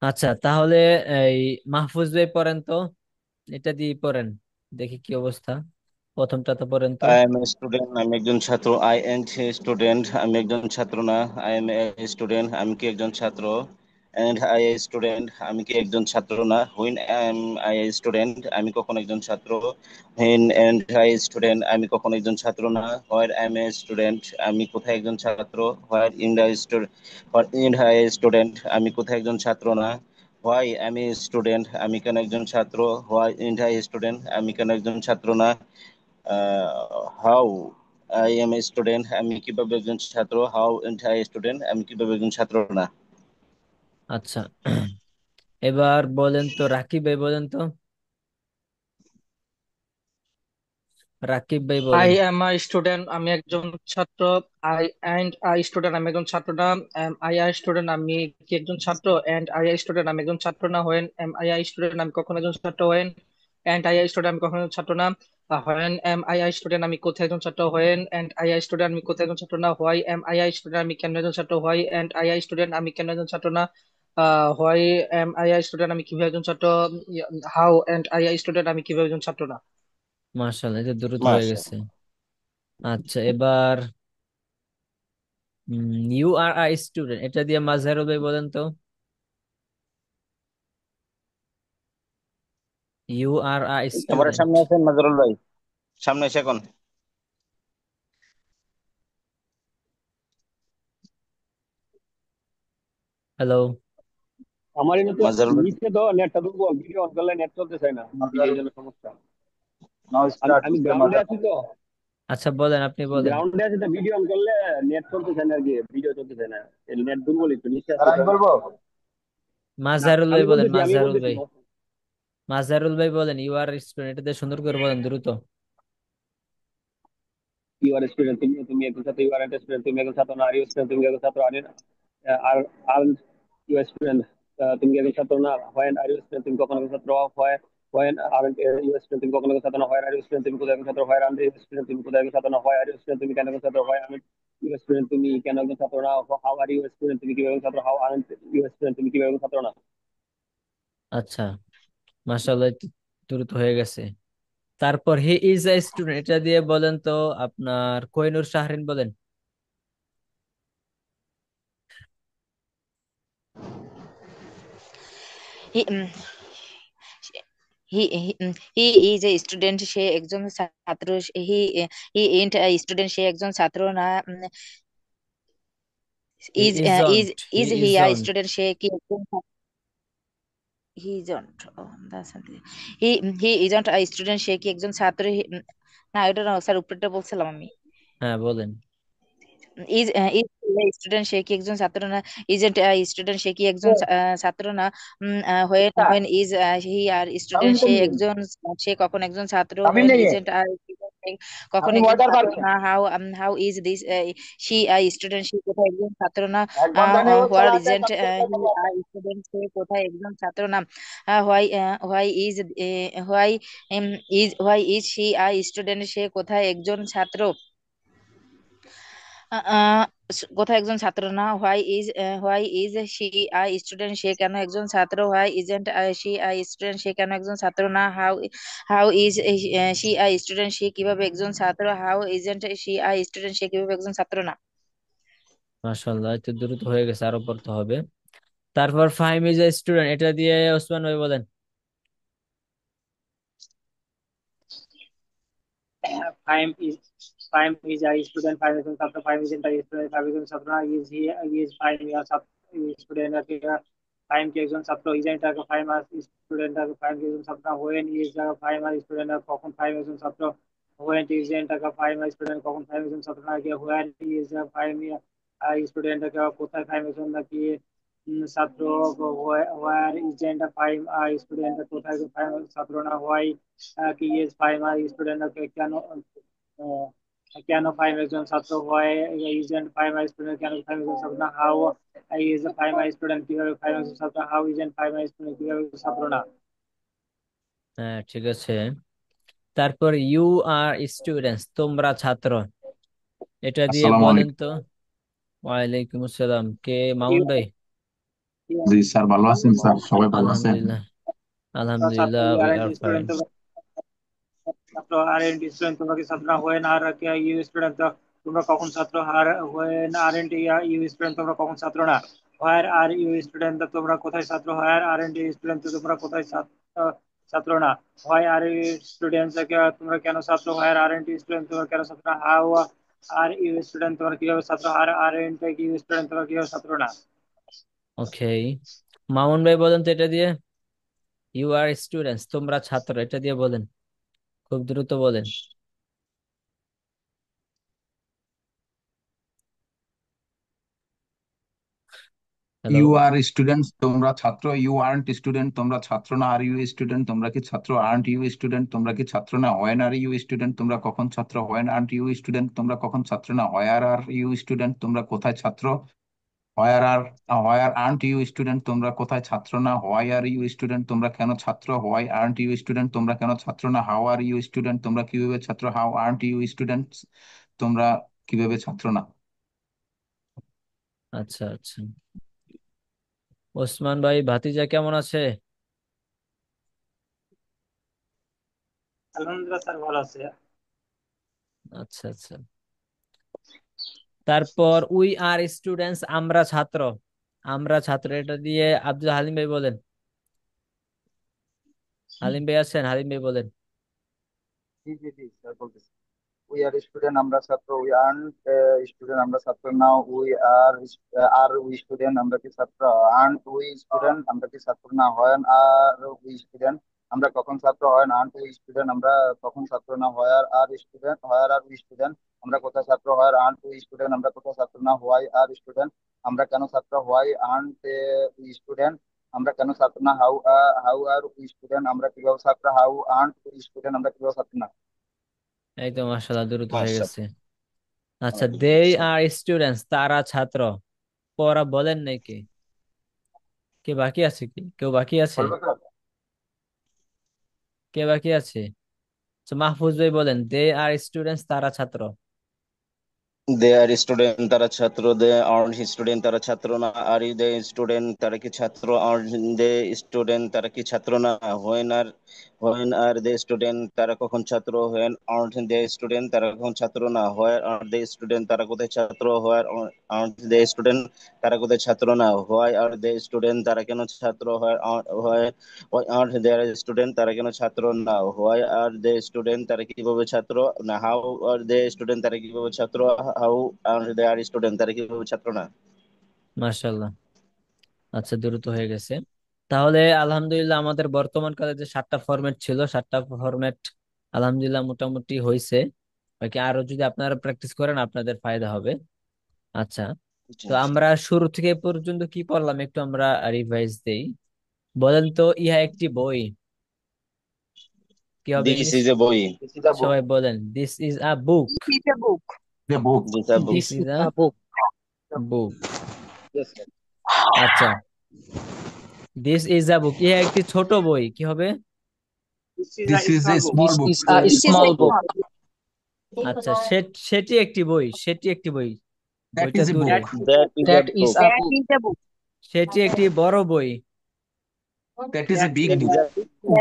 আচ্ছা তাহলে এই মাহফুজ ভাই পড়েন তো, এটা দিয়ে পড়েন, দেখি কি অবস্থা। প্রথমটা তো পড়েন তো। আই এম এ স্টুডেন্ট, আমি একজন ছাত্র। আই এন্ড স্টুডেন্ট, আমি একজন ছাত্র না। আই এম এ স্টুডেন্ট, আমি কি একজন ছাত্র? এন্ড আই এ স্টুডেন্ট, আমি কি একজন ছাত্র না। When am I a student, আমি কখন একজন ছাত্র। হুইন এন্ড আই স্টুডেন্ট, আমি কখন একজন ছাত্র না। Where I am A student, আমি কোথায় একজন ছাত্র। হোয়ার in the student, where in I student, আমি কোথায় একজন ছাত্র না। হোয়াই আমি স্টুডেন্ট, আমি কেন একজন ছাত্র। হোয়াই ইন আই স্টুডেন্ট, আমি কেন একজন ছাত্র না। How I am A student, আমি কিভাবে একজন ছাত্র। হাউ এন্ড আই স্টুডেন্ট, আমি কিভাবে একজন ছাত্র না। আচ্ছা এবার বলেন তো, রাকিব ভাই বলেন তো, রাকিব ভাই আই বলেন। এম আই স্টুডেন্ট, আমি একজন ছাত্র। আই এন্ড আই স্টুডেন্ট, আমি একজন ছাত্র না। এম আই আই স্টুডেন্ট, আমি কি একজন ছাত্র। এন্ড আই আই স্টুডেন্ট, আমি একজন ছাত্র না। When am I I student, আমি কখন একজন ছাত্র। When and I I student, আমি কখন একজন ছাত্র না। When am I I student, আমি কোথায় একজন ছাত্র। When and I I student, আমি কোথায় একজন ছাত্র না। Why am I I student, আমি কেন একজন ছাত্র। Why and I I student, আমি কেন একজন ছাত্র না। Why am I I student, আমি কিভাবে একজন ছাত্র। How and I I student, আমি কিভাবে একজন ছাত্র না। মার্শাল্লাহ, এটা দ্রুত হয়ে গেছে। মাশাআল্লাহ। আচ্ছা এবার ইউ আর আই স্টুডেন্ট, এটা দিয়ে মাজহারুল ভাই বলেন তো। ইউ আর আই ক্যামেরার স্টুডেন্ট। সামনে আছেন মাজরুল ভাই? সামনে এসে এখন। হ্যালো। আমার এনে তো মাজরুল ভাই, নিচে তো নেটটা দুর্বল, ভিডিও অন করলে নেট চলতে চায় না। এই জন্য সমস্যা। নাও আমি স্টার্ট আমি মিস্টার গ্রাউন্ডে মাজরুল। আছি তো। আচ্ছা বলেন, আপনি বলেন। গ্রাউন্ডে আছি তো, ভিডিও অন করলে নেট চলতে চায় না আর কি, ভিডিও চলতে চায় না। নেট দুর্বল, একটু নিচে আর আছি তো। আমি বলবো? না, মাজহারুল ভাই আমি বলেন, বলতেছি, আমি মাজহারুল বলতেছি। ভাই। মাজহারুল ভাই বলেন, ইউ আর স্টুডেন্ট, এটা দিয়ে সুন্দর করে বলেন দ্রুত। ইউ আর স্টুডেন্ট, তুমি তুমি একজন ছাত্র। ইউ আর স্টুডেন্ট, তুমি একজন ছাত্র না। আর ইউ স্টুডেন্ট, তুমি একজন ছাত্র। আর আর ইউ স্টুডেন্ট, তুমি একজন ছাত্র না। হোয়েন আর ইউ স্টুডেন্ট, তুমি কখন একজন ছাত্র। হোয়েন আর ইউ স্টুডেন্ট, তুমি কখন একজন ছাত্র না। হোয়ার আর ইউ স্টুডেন্ট, তুমি কোথায় একজন ছাত্র। হোয়ার আর ইউ স্টুডেন্ট, তুমি কোথায় একজন ছাত্র না। হোয়ার আর ইউ স্টুডেন্ট, তুমি কেন একজন ছাত্র। হয় আমি ইউ স্টুডেন্ট, তুমি কেন একজন ছাত্র না। হাউ আর ইউ স্টুডেন্ট, তুমি কিভাবে একজন ছাত্র। হাউ আর ইউ স্টুডেন্ট, তুমি কিভাবে একজন ছাত্র না। আচ্ছা মাশাআল্লাহ, একটু দ্রুত হয়ে গেছে। তারপর হি ইজ এ স্টুডেন্ট, এটা দিয়ে বলেন তো আপনার কোহিনুর শাহরিন বলেন। হি হি ইজ এ স্টুডেন্ট, সে একজন ছাত্র। হি হি ইন্ট স্টুডেন্ট, সে একজন ছাত্র না। He is is isn't, he is he a isn't. Student, সে কি একজন he isn't. He he isn't a student, সে কি একজন ছাত্র। না, এটা না স্যার, উপরেরটা বলছিলাম আমি। হ্যাঁ বলেন। ইজ ইজ স্টুডেন্ট, সে কি একজন ছাত্র না। ইজেন্ট স্টুডেন্ট, সে কি একজন ছাত্র না। When when is he are coming student, সে করিয়ে, একজন, সে কখন একজন ছাত্র। কামিং হোয়েন নেই है। ইজেন্ট আর কখন अभी একজন वाटर ছাত্র पार्क है। না। How how is this she I student, সে কোথায় একজন ছাত্র না। एक बार जाने वो হোয়ার चला आता है ইজেন্ট कब चलता है হি कब आता আই স্টুডেন্ট, সে কোথায় একজন ছাত্র না। Why why is why why is she I student, সে কোথায় একজন ছাত্র। কোথায় একজন ছাত্র না। Why is she I student, সে কেন একজন ছাত্র। Why isn't she I student, সে কেন একজন ছাত্র না। How how is she I student, সে কিভাবে একজন ছাত্র। How isn't she I student, সে কিভাবে একজন ছাত্র না। মাশাআল্লাহ, একটু দ্রুত হয়ে গেছে, আরো পড়তে হবে। তারপর ফাহিম ইজ এ স্টুডেন্ট, এটা দিয়ে ওসমান ভাই বলেন। Faim is Faim is I student, Faim একজন ছাত্র। Faim is I student, Faim একজন ছাত্র না। Is Faim year student, Faim কি একজন ছাত্র। ইজেন্ট আগে ফাইম আর স্টুডেন্ট আগে ফাইম কি একজন ছাত্র। When is Fahim are student, কখন ফাইম একজন ছাত্র। হোয়েন ইজেন্ট আগে ফাইম আর স্টুডেন্ট, কখন ফাইম একজন ছাত্র না। আগে হোয়ার ইজ ফাইম স্টুডেন্ট আগে কোথায় ফাইম একজন নাকি ছাত্র। হোয়ার ইজেন্ট ফাইম আর স্টুডেন্ট, কোথায় ফাইম ছাত্র না। হোয়াই কি ইজ ফাইম আর স্টুডেন্ট, কেন আহ, কেন ফাইভ একজন ছাত্র হয়। ইজেন্ট ফাইভ আই স্টুডেন্ট, কেন ফাইভ একজন ছাত্র না। How is five I student, কিভাবে ফাইভ একজন ছাত্র। How isn't five I student, কিভাবে একজন ছাত্র না। হ্যাঁ ঠিক আছে। তারপর ইউ আর স্টুডেন্টস, তোমরা ছাত্র, এটা দিয়ে আসসালামু বলেন আলাইকুম। তো। ওয়ালাইকুম আসসালাম, কে? মামুন ইউ ভাই। জি স্যার, ভালো আছেন স্যার? সবাই ভালো আছেন? আলহামদুলিল্লাহ, ছাত্র আলহামদুলিল্লাহ, you we are and are fine. Student, ছাত্র আর এন্ড স্টুডেন্ট তোমরা কি ছাত্র না? হোয়েন আর ইউ স্টুডেন্ট তোমরা কখন ছাত্র? আর when are and you student তোমরা কখন ছাত্র না? হোয়ার আর ইউ স্টুডেন্ট তোমরা কোথায় ছাত্র? হোয়ার আর এন্ড ইউ স্টুডেন্ট তোমরা কোথায় ছাত্র না? হোয়াই আর ইউ স্টুডেন্ট তোমরা কেন ছাত্র? হোয়ার আর এন্ড ইউ স্টুডেন্ট তোমরা কেন ছাত্র না? হাউ আর ইউ স্টুডেন্ট তোমরা কিভাবে ছাত্র? আর আর এন্ড ইউ স্টুডেন্ট তোমরা কিভাবে ছাত্র না? ওকে, মামুন ভাই বলেন তো এটা দিয়ে। ইউ আর স্টুডেন্টস, তোমরা ছাত্র, এটা দিয়ে বলেন, খুব দ্রুত বলেন। হ্যালো। ইউ আর স্টুডেন্টস, তোমরা ছাত্র। ইউ আর্নট স্টুডেন্ট, তোমরা ছাত্র না। আর ইউ স্টুডেন্ট, তোমরা কি ছাত্র? আর্নট ইউ স্টুডেন্ট, তোমরা কি ছাত্র না? হোয়েন আর ইউ স্টুডেন্ট, তোমরা কখন ছাত্র? হোয়েন আর্নট ইউ স্টুডেন্ট, তোমরা কখন ছাত্র না? হোয়ার আর ইউ স্টুডেন্ট, তোমরা কোথায় ছাত্র? হোয়ার আর হোয়ার আর্নট ইউ স্টুডেন্ট, তোমরা কোথায় ছাত্র না? হোয়াই আর ইউ স্টুডেন্ট, তোমরা কেন ছাত্র? হোয়াই আর্নট ইউ স্টুডেন্ট, তোমরা কেন ছাত্র না? হাউ আর ইউ স্টুডেন্ট, তোমরা কিভাবে ছাত্র? হাউ আর্নট ইউ স্টুডেন্টস, তোমরা কিভাবে ছাত্র না? আচ্ছা আচ্ছা, ওসমান ভাই ভাতিজা কেমন আছে? আলহামদুলিল্লাহ স্যার, ভালো আছে। আচ্ছা আচ্ছা, তারপর উই আর স্টুডেন্টস, আমরা ছাত্র। আমরা ছাত্র, এটা দিয়ে আব্দুল হালিম ভাই বলেন। হালিম ভাই আছেন? হালিম ভাই বলেন। জি জি জি স্যার, বলতেছি। উই আর স্টুডেন্ট, আমরা ছাত্র। উই আর্ন স্টুডেন্ট, আমরা ছাত্র নাও। We are are we student, আমরা কি ছাত্র? আর্ন উই স্টুডেন্ট, আমরা কি ছাত্র না? হয় আর উই স্টুডেন্ট, আমরা কখন ছাত্র? হয় আর্ন উই স্টুডেন্ট, আমরা কখন ছাত্র না? হয় আর স্টুডেন্ট, হয় আর উই স্টুডেন্ট, আমরা কোথায় ছাত্র? হয় আর্ন উই স্টুডেন্ট, আমরা কোথায় ছাত্র না? হোয়াই আর স্টুডেন্ট, আমরা কেন ছাত্র? হোয়াই আর্ন উই স্টুডেন্ট, আমরা কেন ছাত্র না? হাউ আর উই স্টুডেন্ট, আমরা কিভাবে ছাত্র? হাউ আর্ন উই স্টুডেন্ট, আমরা কিভাবে ছাত্র না? এই তো মাশাআল্লাহ, দ্রুত হয়ে মাশাআল্লাহ, গেছে। আচ্ছা, দে মাশাআল্লাহ। আর স্টুডেন্টস, তারা ছাত্র। পড়া বলেন নাকি? কে বাকি আছে? কি কেউ বাকি আছে? বলবো স্যার? কে বাকি আছে? আচ্ছা, মাহফুজ ভাই বলেন, দে আর স্টুডেন্টস, তারা ছাত্র। দে আর স্টুডেন্ট, তারা ছাত্র। দে আর্ন স্টুডেন্ট, তারা ছাত্র না। আর দে স্টুডেন্ট, তারা কি ছাত্র? আর্ন দে স্টুডেন্ট, তারা কি ছাত্র না? হোয়েন আর দে স্টুডেন্ট, তারা কখন ছাত্র? হোয়েন আর্ন দে স্টুডেন্ট, তারা কখন ছাত্র না? হোয়ার আর দে স্টুডেন্ট, তারা কোথায় ছাত্র? হোয়ার আর্ন দে স্টুডেন্ট, তারা কোথায় ছাত্র না? হোয়াই আর দে স্টুডেন্ট, তারা কেন ছাত্র? হোয়ার আর দেয়ার স্টুডেন্ট, তারা কেন ছাত্র না? হোয়াই আর দে স্টুডেন্ট, তারা কিভাবে ছাত্র না? হাউ আর দে স্টুডেন্ট, তারা কিভাবে ছাত্র? How are they R student, তারা কিভাবে ছাত্র না? মাশাআল্লাহ, আচ্ছা দ্রুত হয়ে গেছে। তাহলে আলহামদুলিল্লাহ, আমাদের বর্তমান কালে যে 7টা ফরম্যাট ছিল, 7টা ফরম্যাট আলহামদুলিল্লাহ মোটামুটি হয়েছে। বাকি আরো যদি আপনারা প্র্যাকটিস করেন আপনাদের ফায়দা হবে। আচ্ছা, জি, তো আমরা শুরু থেকে এ পর্যন্ত কি পড়লাম একটু আমরা রিভাইজ দেই। বলেন তো, ইহা একটি বই। কি হবে দিস ইংলিশ? ইজ এ বই। This is a book. সবাই বলেন, this is a book. It is a book. যে book. This a book. This This is is a a book. Book. Yes, sir. আচ্ছা, দিস ইজ আ বুক, ইহা একটি ছোট বই, কি হবে? This is a this is a small book. Small This book. is a It is a small book. small. আচ্ছা, সেটি একটি বই, সেটি একটি বই, দ্যাট বইটা ইজ এ দূরে। Book. That is a That is book. a That book. is a book. সেটি একটি বড় বই। That is A that big is book. A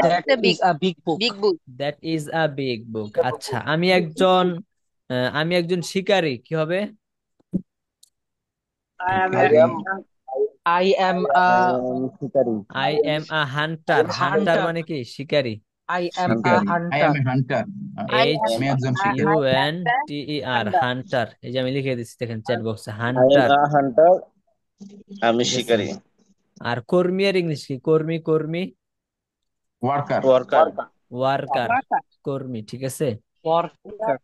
That That is a is a big book. big book. That is a big book. আচ্ছা, আমি একজন শিকারী, কি হবে? আই এম I শিকারী। am I am I a শিকারী। I am a hunter. Hunter hunter. মানে কি? শিকারী। I am a শিকারী। I am hunter. A hunter. I H am আমি একজন ইউ শিকারী। I am N the T E R, hunter. Hunter. এই যে আমি লিখে দিচ্ছি, দেখেন চ্যাট বক্সে, I am Hunter. A Hunter, আমি ঠিক আছে। শিকারী। আর কর্মী এর ইংলিশ কি? কর্মী, কর্মী, ওয়ার্কার। ওয়ার্কার। Worker, Worker. কর্মী, ঠিক আছে। Worker.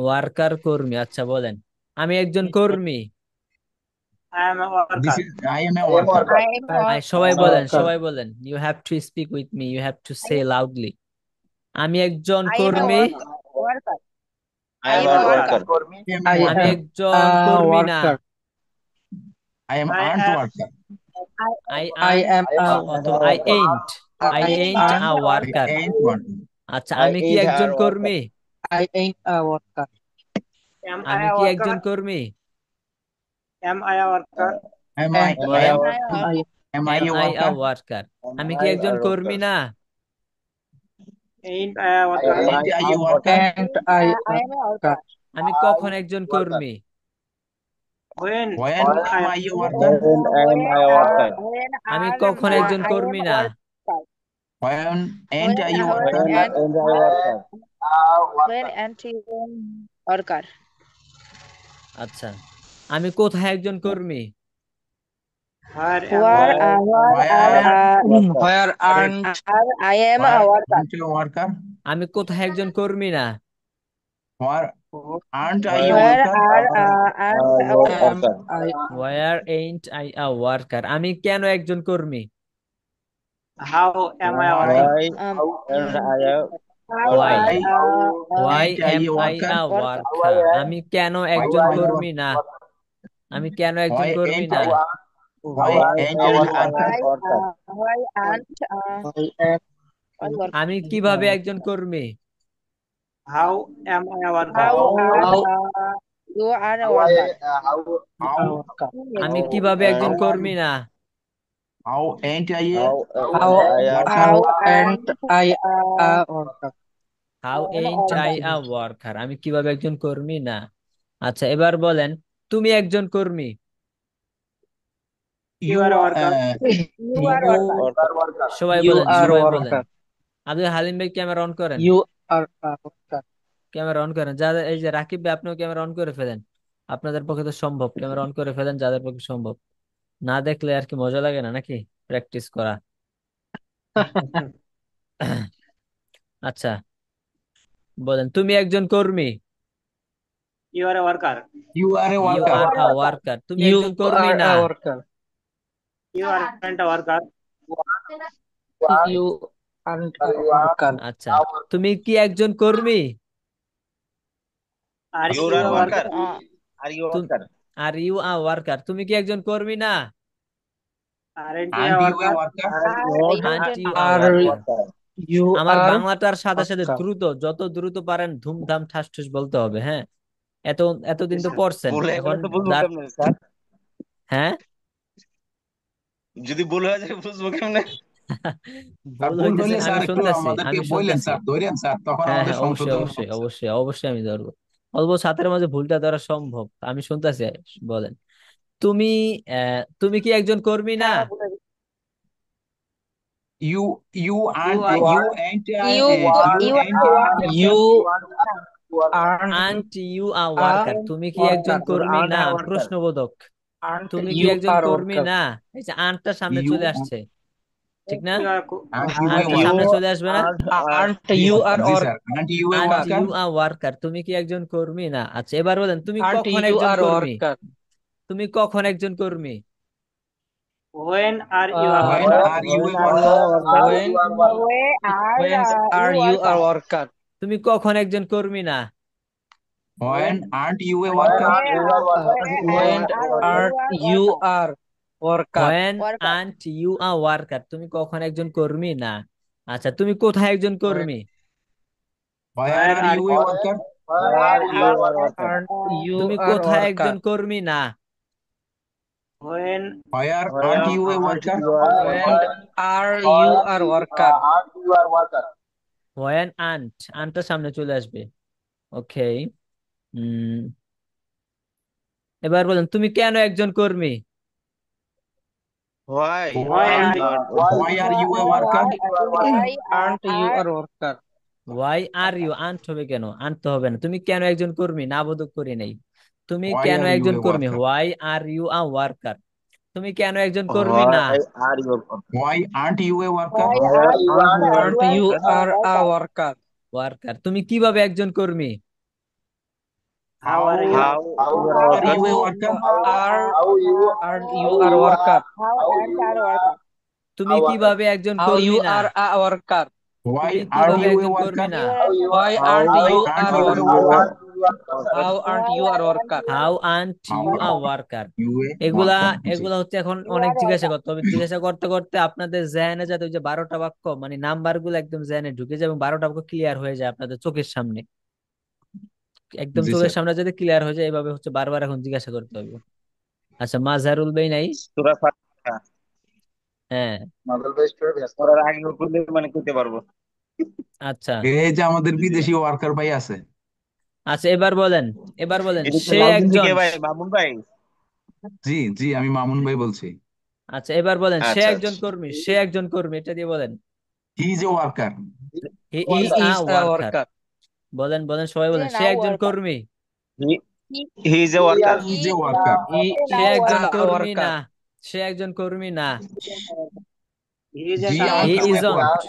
ওয়ার্কার, কর্মী। আচ্ছা বলেন, আমি একজন কর্মী। I am A this worker. Is I am A am worker. worker. I am a I worker. সবাই am a বলেন, worker. সবাই বলেন, you have to speak with me, you have to say loudly. আমি একজন I am a কর্মী। worker. I I am am a a I am worker. Worker. Kormi. I am a I আমি worker. am একজন a কর্মী না। worker. I am I earned am worker. I I am am I am a অথবা a I worker. Ain't, I I ain't am a I worker. Ant worker. আচ্ছা, I আমি কি ain't একজন are worker. কর্মী? I ain't a worker. Am I আমি a কি worker. একজন কর্মী? Am I a worker. Am I Am I বলেন, am am I Am I am a I a worker? Worker, Am আমি কি I একজন a কর্মী worker? না? Ain't I a Am worker? Ain't I I a a worker? worker? and I I am a worker. worker. আমি I কখন একজন worker. কর্মী? When When When I am am I a When worker? am I a worker? আমি are কখন একজন I am কর্মী a না? worker. When ain't When I a worker? When and am I a worker? when and you worker. আচ্ছা, আমি কোথায় একজন কর্মী? where am I Where Where where am Where I a worker? Where correct? aren't are I am a Where worker. aren't you a worker? আমি কোথায় একজন কর্মী না? Where aren't I a Where Where worker? are and are a you a worker. am worker? I Where ain't I a worker? আমি কেন একজন কর্মী? how am I a worker? Why Um, am I a how Why? worker? are Why Why ain't I am a I worker? a worker. worker? আমি কেন Why একজন are you কর্মী না? আমি কেন একজন why কর্মী ain't না? why Why ain't I am a I worker? a worker? Why aren't I am why worker? আমি কিভাবে একজন কর্মী? How am I a worker? How are how you are a worker? How a worker. আমি Yes. How কিভাবে একজন am how are কর্মী you না? how ain't I a how How am I a worker? How aren't I uh, a worker? How I am a ain't I worker. a worker? আমি কিভাবে একজন কর্মী না? আচ্ছা, এবার বলেন, তুমি একজন কর্মী। You you are a worker. You you are a worker. worker? সবাই You বলেন, are a সবাই বলেন। worker. আব্দুল হালিম ভাই ক্যামেরা অন করেন, You are a worker. Camera on করেন। যাদের এই যে রাকিব ভাই, আপনিও ক্যামেরা অন করে ফেলেন। আপনাদের পক্ষে তো সম্ভব, ক্যামেরা অন করে ফেলেন যাদের পক্ষে সম্ভব। না দেখলে আর কি মজা লাগে না নাকি প্র্যাকটিস করা? আচ্ছা, বলেন, তুমি একজন কর্মী। You are a worker. you are a you worker. Are a Worker. Worker, তুমি You একজন কর্মী are না। a worker. You aren't a worker. You aren't a worker. আচ্ছা, তুমি কি একজন কর্মী? Are You you are a a worker? worker? Are you a worker? Are you are worker, তুমি কি একজন কর্মী না? Aren't you a Aren't you a worker? worker? Aren't you are Are worker. you আমার are বাংলাটার সাথে সাথে worker? দ্রুত, যত দ্রুত পারেন ধুমধাম ঠাস ঠুস বলতে হবে, হ্যাঁ। এত এতদিন তো Yes, পড়ছেন, ভুল হয়ে এখন গেলে তো বুঝবো যার, কেমনে স্যার? হ্যাঁ। যদি ভুল হয়ে যায় বুঝবো কেমনে? আর ভুল ভুল হইতেছে, হইলে আমি স্যার একটু শুনতেছি, আমাদেরকে আমি বললেন শুনতেছি। স্যার, ধরেন স্যার, তখন হ্যাঁ আমাদের হ্যাঁ, অবশ্যই সংশোধন অবশ্যই হবে স্যার। অবশ্যই অবশ্যই আমি ধরবো। অল্প ছাত্রের মাঝে ভুলটা ধরা সম্ভব, আমি শুনতেছি। বলেন, তুমি তুমি কি একজন কর্মী না? You you aren't are. you ain't You you you ain't are a worker. worker. You aren't aren't you a a worker, তুমি কি একজন worker. কর্মী Aren't না? I a worker? প্রশ্নবোধক। Aren't তুমি কি you একজন are কর্মী worker? না? এই যে আনটা সামনে চলে You আসছে, ঠিক না? You are. aren't you a আনটা You সামনে worker? চলে আসবে না? aren't Aren't জি you স্যার, are জি or sir, aren't you a aren't worker? You a worker, তুমি কি একজন কর্মী না? আচ্ছা, এবার বলেন, তুমি aren't কখন you একজন are কর্মী? worker? তুমি কখন একজন কর্মী? When are you a When Uh, worker? are you when a are you worker? a worker? when when are you a worker? তুমি কখন একজন কর্মী না? When When aren't you a When worker? are you a worker? When are you are worker? When aren't you a worker, তুমি কখন একজন কর্মী না। আচ্ছা, তুমি কোথায় একজন কর্মী? Where where are are you you? a worker? Where are you a worker? Aren't you তুমি are কোথায় একজন worker? কর্মী না? When Where Where aren't you a aren't worker? you a When worker? are you are worker? Aren't you a worker? When aren't, আন্টটা সামনে চলে আসবে। ওকে। উম এবার বলেন, তুমি কেন একজন কর্মী? Why? Why are you? why are you a worker? Aren't you are worker? Why are you, aren't হবে কেন? আনতে হবে না। তুমি কেন একজন কর্মী? না বোধক করি নাই। তুমি Why কেন are you একজন a কর্মী? worker? Why are you a worker, তুমি কেন একজন কর্মী Why না? are you a worker? Why aren't you a worker? Why aren't you a Aren't you worker? are a worker? Worker, তুমি কিভাবে একজন কর্মী? How are you? How you are a Are worker? you a worker? Aren't you are worker? তুমি কিভাবে একজন How কর্মী you না? are a worker? Why তুমি aren't কিভাবে you a একজন কর্মী worker? না? Why How aren't you Aren't are you a worker? worker? How aren't you are worker? How aren't How you a worker, you a এগুলা worker? জি। এগুলা হচ্ছে এখন অনেক জিজ্ঞাসা করতে হবে। জিজ্ঞাসা করতে করতে আপনাদের জেনে যাতে ওই যে 12টা বাক্য, মানে নাম্বার গুলো একদম জেনে ঢুকে যায় এবং 12টা বাক্য ক্লিয়ার হয়ে যায় আপনাদের চোখের সামনে, একদম জি চোখের স্যার। সামনে যদি ক্লিয়ার হয়ে যায়, এইভাবে হচ্ছে বারবার এখন জিজ্ঞাসা করতে হবে। আচ্ছা, মাঝহারুল ভাই নাই? সূরা ফাতিহা। হ্যাঁ। মার্বেল ভাই স্টোরে ব্যস্ত করার আছে। আগে করলে মানে করতে পারবো। আচ্ছা এই যে আমাদের বিদেশি ওয়ার্কার ভাই আছে। আচ্ছা, এবার বলেন এটা তো সে লালদিন থেকে একজন। ভাই, মামুন ভাই। জি জি, আমি মামুন ভাই বলছি। আচ্ছা, এবার বলেন সে আচ্ছা একজন আচ্ছা। কর্মী, সে একজন কর্মী, এটা দিয়ে বলেন। হি is a worker. He he is a is a worker. Worker. বলেন বলেন, সবাই is বলেন, সে now একজন worker. কর্মী। হি He he is a worker. He he is a is worker. He say now is একজন আ worker. কর্মী না। ওয়ার্কার। সে একজন কর্মী না। He is G an He he আমাকে is isn't worker.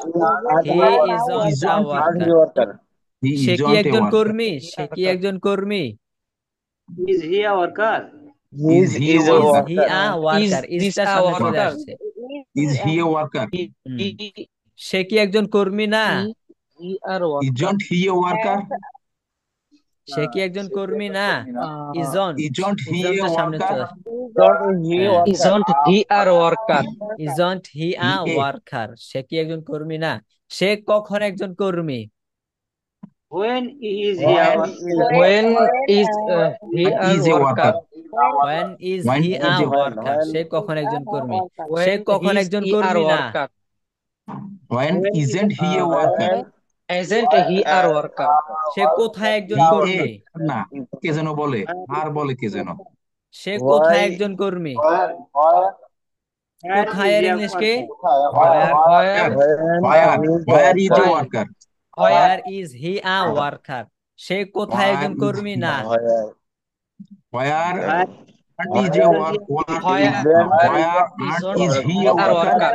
He now isn't a worker. Isn't aren't he worker. Worker. He সে কি isn't এ একজন ওয়ার্কার। কর্মী? সে কি একজন কর্মী? is he a worker? He is he a is a is worker? He worker. A is worker, this ইজটা a সামনে চলে ওয়ার্কার? আসছে। Is he a worker? হুম। সে কি একজন কর্মী না? He R worker. Isn't he a worker? Has সে কি একজন সে কি কর্মী একজন না? কর্মী না? ইজন্ট ইজন্ট হি এ ইজন্টটা সামনে ওয়ার্কার? চলে আসছে। ডন্ট হি হ্যাঁ, worker. Isn't he R worker? Isn't he he a a. Worker, সে কি একজন কর্মী না? সে কখন একজন কর্মী? When is he a when worker? Is when when is he when আর is a worker? Worker? when when is when he a is a when worker, when সে is কখন a একজন কর্মী? worker. সে হোয়েন কখন his একজন ই আর কর্মী না? Worker? When When is isn't he a worker? When When isn't he R worker? সে কোথায় একজন হি এ। কর্মী? না, কে যেন বলে, আর বলে কে যেন। সে হোয়াই কোথায় একজন কর্মী? where কোথায় is এর he a ইংলিশ কি? worker? Where. Where when where is a where is a worker. Why worker? Where where is he a worker, সে কোথায় হোয়ার একজন ইজ কর্মী হি? না? Where Where is a isn't he? Where where aren't isn't is he he a আর worker? Worker?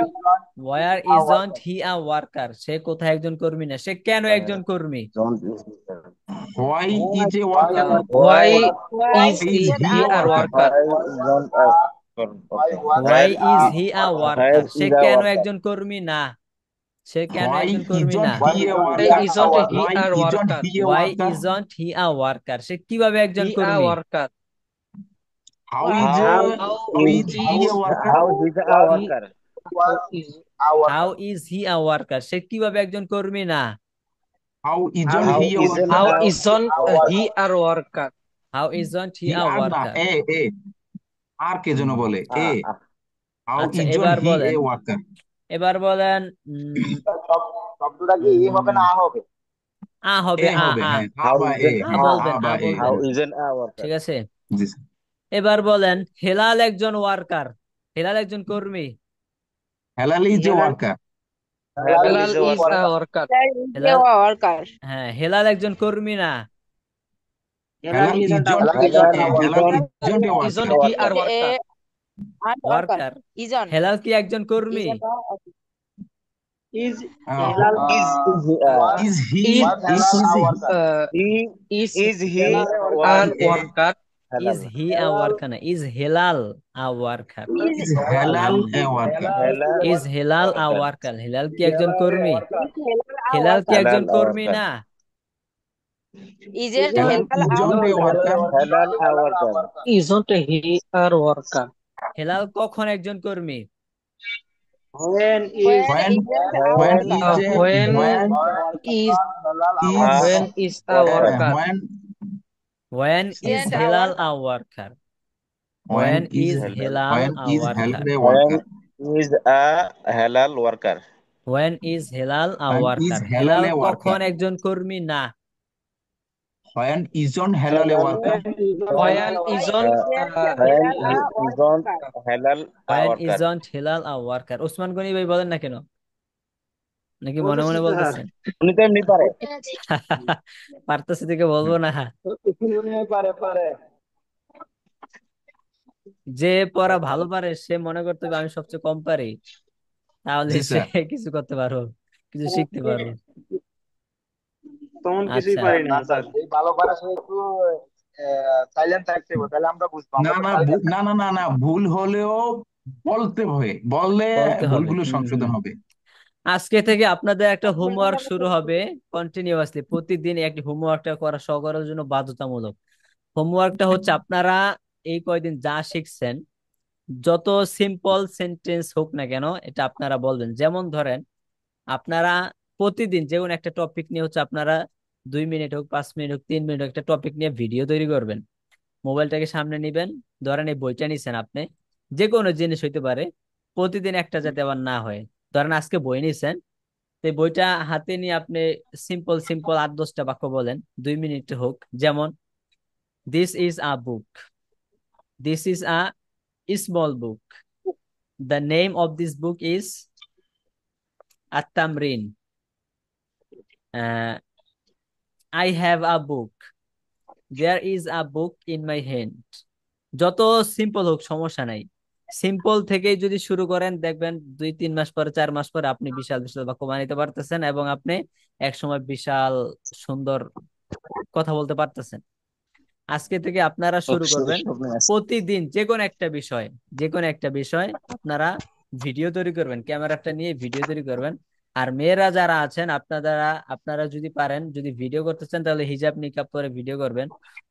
Where isn't he a worker, সে কোথায় একজন কর্মী না? সে কেন একজন কর্মী? Why is a worker? Why why is is is he he a a আর worker? Worker? Why is he a worker, সে কেন হোয়াই একজন কর্মী না? সে কেন হোয়াই একজন কর্মী না? Isn't he a why worker? Isn't he why আর isn't worker? He a why worker? Isn't he a worker, সে কিভাবে একজন হি আর কর্মী? Worker? How is How How how how is is he is a worker? how is a he worker? How is how is he a worker, সে কিভাবে একজন কর্মী না? How how isn't How he a isn't worker? How a isn't worker? He R worker? How isn't he he a আর না, worker. এ আর কে যেন বলে এ। Ah, ah. হাউ আচ্ছা, ইজন্ট এবার হি এ বলেন, ওয়ার্কার? এবার বলেন। শব্দটা কি ই হবে না উম, আ হবে? আ হবে, এ আ হবে, আ হ্যাঁ, আ How বা এ, isn't আ হ্যাঁ, আ বলবেন, আ বা এ। বলবেন। how isn't a worker? ঠিক আছে, জি স্যার। এবার বলেন হেলাল একজন ওয়ার্কার, হেলাল একজন কর্মী। Helal is a Helal worker? Halal Helal is a is a worker. Worker? is a Helal, worker. হ্যাঁ, হেলাল একজন কর্মী না। Halal Helal isn't a isn't worker? Halal Helal isn't isn't a isn't worker? He a are Is worker. Worker? a art worker. Worker. Isn't Helal কি একজন কর্মী? isn't a Is Halal Is he is he is is he is is he are work worker? Is halal? He a worker না, is Hilal a worker. is is Hilal a worker? Halal is Hilal a worker. Worker, Hilal কি একজন কর্মী? is Hilal a Helal কি worker. একজন Halal a কর্মী worker. না? Isn't Helal Hilal a isn't a worker. Worker? Halal a worker. Isn't he R worker? Helal কখন একজন কর্মী? when is When when isn't a when When worker. Is a when when is is a when is a worker? Worker? When When is Isn't a Hilal worker. a worker? When When is is Halal. Hilal when a is worker? Helal a When worker? is a halal worker? When is Hilal a when is worker? Hilal Hilal a কখন worker? একজন কর্মী না? When isn't Hilal a worker? when isn't When when Why isn't isn't when Hilal he a isn't worker? halal a When worker? isn't Hilal a worker? Osman Gani ভাই বলেন না কেন? নাকি মনে বলতেছি মনে স্যার? বলতেছেন? উনি তো এমনি পারে। পারতেছে থেকে বলবো না। পারে পারে। যে পড়া ভালো পারে সে মনে করতে হবে আমি সবচেয়ে কম পারি, তাহলে জি সে স্যার। কিছু করতে পারবো, কিছু শিখতে পারবো। তেমন কিছুই আচ্ছা, পারি না না স্যার। স্যার, এই ভালো পারে সে একটু সাইলেন্ট থাকতে হবে, তাহলে আমরা বুঝবো, না আমরা তো না খালি দেখা। না, ভুল হলেও বলতে হয়, বললে বলতে হবে। ভুলগুলো হুম হুম। সংশোধন হবে। আজকে থেকে আপনাদের একটা হোমওয়ার্ক শুরু হবে, কন্টিনিউয়াসলি প্রতিদিন একটি হোমওয়ার্কটা করা সকলের জন্য বাধ্যতামূলক। হোমওয়ার্কটা হচ্ছে আপনারা এই কয়দিন যা শিখছেন, যত সিম্পল সেন্টেন্স হোক না কেন, এটা আপনারা বলবেন। যেমন ধরেন আপনারা প্রতিদিন যে কোনো একটা টপিক নিয়ে হচ্ছে আপনারা 2 মিনিট হোক, 5 মিনিট হোক, 3 মিনিট হোক, একটা টপিক নিয়ে ভিডিও তৈরি করবেন। মোবাইলটাকে সামনে নিবেন, ধরেন এই বইটা নিছেন আপনি, যে কোনো জিনিস হইতে পারে, প্রতিদিন একটা যাতে আবার না হয়। ধরেন আজকে বই নিছেন, তো এই বইটা হাতে নিয়ে আপনি সিম্পল সিম্পল 8-10টা বাক্য বলেন, 2 মিনিট হোক। যেমন, this is a book, this is a small book, the name of this book is আত-তামরিন, I have a book, there is a book in my hand. যত সিম্পল হোক সমস্যা নাই, সিম্পল থেকেই যদি শুরু করেন দেখবেন 2-3 মাস পরে, 4 মাস পরে আপনি বিশাল বিশাল বাক্য বানাইতে পারতেছেন, এবং আপনি একসময় বিশাল সুন্দর কথা বলতে পারতেছেন। আজকে থেকে আপনারা শুরু করবেন, স্বপ্নে আছে। প্রতিদিন যে কোনো একটা বিষয় আপনারা ভিডিও তৈরি করবেন, ক্যামেরাটা নিয়ে ভিডিও তৈরি করবেন। আর মেয়েরা যারা আছেন, আপনারা যদি পারেন, যদি ভিডিও করতে চান তাহলে হিজাব নিকাব করে ভিডিও করবেন,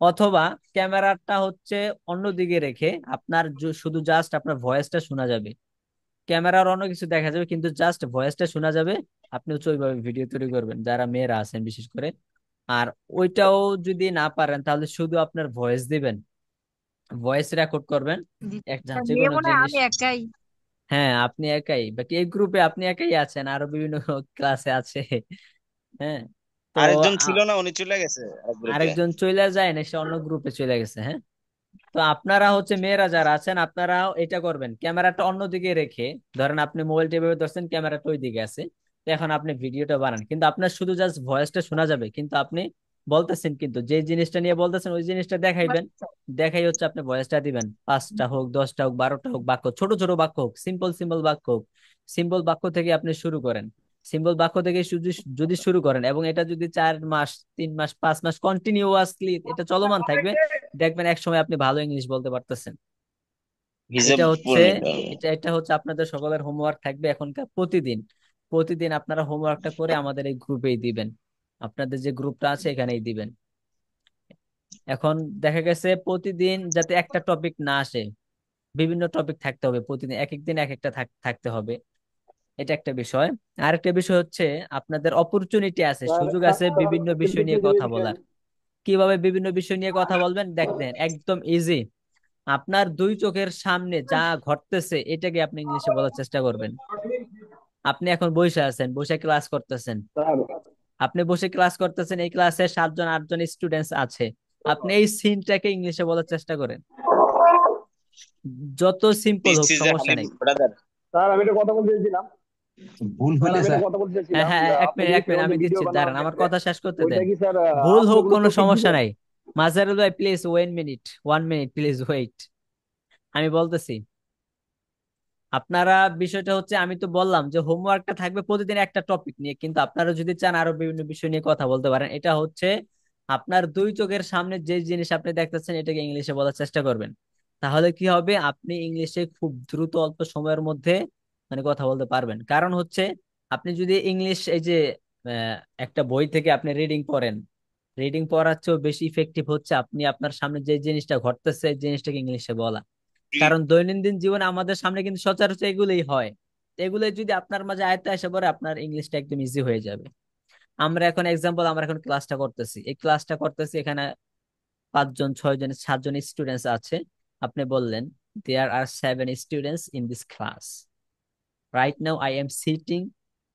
অথবা ক্যামেরাটা হচ্ছে অন্যদিকে রেখে আপনার শুধু জাস্ট আপনার ভয়েসটা শোনা যাবে, ক্যামেরার অন্য কিছু দেখা যাবে কিন্তু জাস্ট ভয়েসটা শোনা যাবে। আপনি হচ্ছে ওইভাবে ভিডিও তৈরি করবেন, যারা মেয়েরা আছেন বিশেষ করে। আর ওইটাও যদি না পারেন তাহলে শুধু আপনার ভয়েস দিবেন, ভয়েস রেকর্ড করবেন একটা যে মেয়ে কোনো মনে হয় জিনিস। আমি একাই। হ্যাঁ, আপনি একাই, বাট এই গ্রুপে আপনি একাই আছেন, আরো বিভিন্ন ক্লাসে আছে। হ্যাঁ, তো আরেকজন আ- ছিল না, উনি চলে গেছে এক গ্রুপে। আরেকজন চলে যায় না, সে অন্য গ্রুপে চলে গেছে। হ্যাঁ, তো আপনারা হচ্ছে মেয়েরা যারা আছেন আপনারাও এটা করবেন, ক্যামেরাটা অন্যদিকে রেখে, ধরেন আপনি মোবাইলটা এভাবে ধরছেন, ক্যামেরাটা ওই দিকে আছে, তো এখন আপনি ভিডিওটা বানান, কিন্তু আপনার শুধু জাস্ট ভয়েসটা শোনা যাবে, কিন্তু আপনি বলতেছেন, কিন্তু যে জিনিসটা নিয়ে বলতেছেন ওই জিনিসটা দেখাইবেন, দেখাই হচ্ছে আপনি ভয়েসটা দিবেন। 5টা হোক, 10টা হোক, 12টা হোক বাক্য, ছোট ছোট বাক্য হোক, সিম্পল সিম্পল বাক্য হোক, সিম্পল বাক্য থেকে আপনি শুরু করেন। সিম্পল বাক্য থেকে যদি শুরু করেন, এবং এটা যদি 4 মাস, 3 মাস, 5 মাস কন্টিনিউয়াসলি এটা চলমান থাকবে, দেখবেন এক সময় আপনি ভালো ইংলিশ বলতে পারতেছেন। হিজাব এটা হচ্ছে পরে নিতে হবে। এটা হচ্ছে আপনাদের সকলের হোমওয়ার্ক থাকবে এখনকার। প্রতিদিন প্রতিদিন আপনারা হোমওয়ার্কটা করে আমাদের এই গ্রুপেই দিবেন, আপনাদের যে গ্রুপটা আছে এখানেই দিবেন। এখন দেখা গেছে প্রতিদিন যাতে একটা টপিক না আসে, বিভিন্ন টপিক থাকতে হবে, প্রতিদিন এক এক দিন এক একটা থাকতে হবে, এটা একটা বিষয়। আরেকটা বিষয় হচ্ছে আপনাদের অপরচুনিটি আছে, সুযোগ আছে বিভিন্ন বিষয় নিয়ে কথা বলার। কিভাবে বিভিন্ন বিষয় নিয়ে কথা বলবেন দেখবেন, একদম ইজি। আপনার 2 চোখের সামনে যা ঘটতেছে এটাকে আপনি ইংলিশে বলার চেষ্টা করবেন। আপনি এখন বসে আছেন, বসে ক্লাস করতেছেন, স্যার আপনি বসে ক্লাস করতেছেন, এই ক্লাসে 7-8জন স্টুডেন্টস আছে, আপনি এই সিনটাকে ইংলিশে বলার চেষ্টা করেন, যত সিম্পল দিস হোক ইজ এ সমস্যা হালিম নেই। ব্রাদার। স্যার আমি একটা কথা বলতে চাইছিলাম। ভুল স্যার হলে আমি একটা স্যার। কথা বলতে হ্যাঁ চাইছিলাম হ্যাঁ, যে এক আপনি মিনিট যে এক মিনিট, ফোনে আমি ভিডিও দিচ্ছি, দাঁড়ান, বানানোর আমার ক্ষেত্রে কথা শেষ করতে ওইটা দেন। কি স্যার ভুল হোক আপলোড কোনো টপিক সমস্যা দিবেন? নাই। মাজারুল ভাই please 1 minute, 1 minute please wait, আমি বলতেছি। আপনারা, বিষয়টা হচ্ছে আমি তো বললাম যে হোমওয়ার্কটা থাকবে প্রতিদিন একটা টপিক নিয়ে, কিন্তু আপনারা যদি চান আরো বিভিন্ন বিষয় নিয়ে কথা বলতে পারেন। এটা হচ্ছে আপনার 2 চোখের সামনে যে জিনিস আপনি দেখতেছেন এটাকে ইংলিশে বলার চেষ্টা করবেন। তাহলে কি হবে, আপনি ইংলিশে খুব দ্রুত অল্প সময়ের মধ্যে মানে কথা বলতে পারবেন। কারণ হচ্ছে আপনি যদি ইংলিশ এই যে একটা বই থেকে আপনি রিডিং পড়েন, রিডিং পড়ার চেয়েও বেশি ইফেক্টিভ হচ্ছে আপনি আপনার সামনে যে জিনিসটা ঘটতেছে এই জিনিসটাকে ইংলিশে বলা। কারণ দৈনন্দিন জীবনে আমাদের সামনে কিন্তু সচরাচর এগুলোই হয়, এগুলোই যদি আপনার মাঝে আয়ত্তে আসে পরে আপনার ইংলিশটা একদম ইজি হয়ে যাবে। আমরা এখন ক্লাসটা করতেছি, এই ক্লাসটা করতেছি, এখানে 5 জন, 6 জন, 7 জন স্টুডেন্টস আছে। আপনি বললেন, there are 7 students in this class, right now I am sitting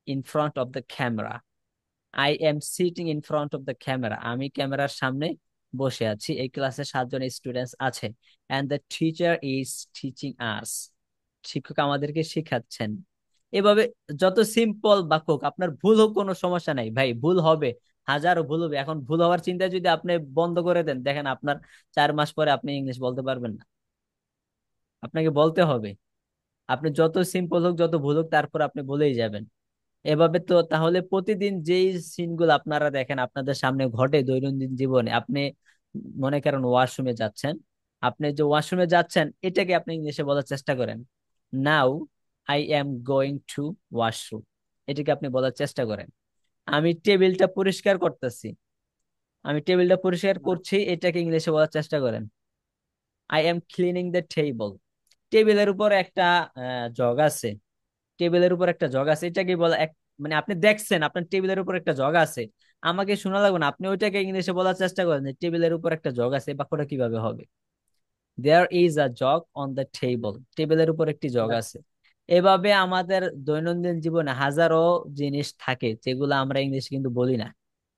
in front of the camera, I am sitting in front of the camera, আমি ক্যামেরার সামনে বসে আছি, এই ক্লাসে 7 জন স্টুডেন্টস আছে, and the teacher is teaching us, শিক্ষক আমাদেরকে শিখাচ্ছেন। এভাবে যত সিম্পল বাক্য হোক, আপনার ভুল হোক কোনো সমস্যা নাই ভাই, ভুল হবে, হাজারো ভুল হবে। এখন ভুল হওয়ার চিন্তায় যদি আপনি বন্ধ করে দেন, দেখেন আপনার 4 মাস পরে আপনি ইংলিশ বলতে পারবেন না, আপনাকে বলতে হবে। আপনি যত সিম্পল হোক, যত ভুল হোক, তারপর আপনি বলেই যাবেন। এভাবে তো তাহলে প্রতিদিন যেই সিনগুলো আপনারা দেখেন আপনাদের সামনে ঘটে দৈনন্দিন জীবনে, আপনি মনে করেন ওয়াশরুমে যাচ্ছেন, আপনি যে ওয়াশরুমে যাচ্ছেন এটাকে আপনি ইংলিশে বলার চেষ্টা করেন, নাও I am going to washroom, এটাকে আপনি বলার চেষ্টা করেন। আমি টেবিলটা পরিষ্কার করতেছি, আমি টেবিলটা পরিষ্কার করছি, এটাকে ইংলিশে বলার চেষ্টা করেন, I am cleaning the table. টেবিলের উপর একটা জগ আছে, টেবিলের উপর একটা জগ আছে, এটাকে বলা এক, মানে আপনি দেখছেন আপনার টেবিলের উপর একটা জগ আছে, আমাকে শোনা লাগবে না, আপনি ওইটাকে ইংলিশে বলার চেষ্টা করেন যে টেবিলের উপর একটা জগ আছে, এই বাক্যটা কিভাবে হবে, there is a jug on the table, টেবিলের উপর একটি জগ আছে। এভাবে আমাদের দৈনন্দিন জীবনে হাজারো জিনিস থাকে যেগুলো আমরা ইংলিশে কিন্তু বলি না,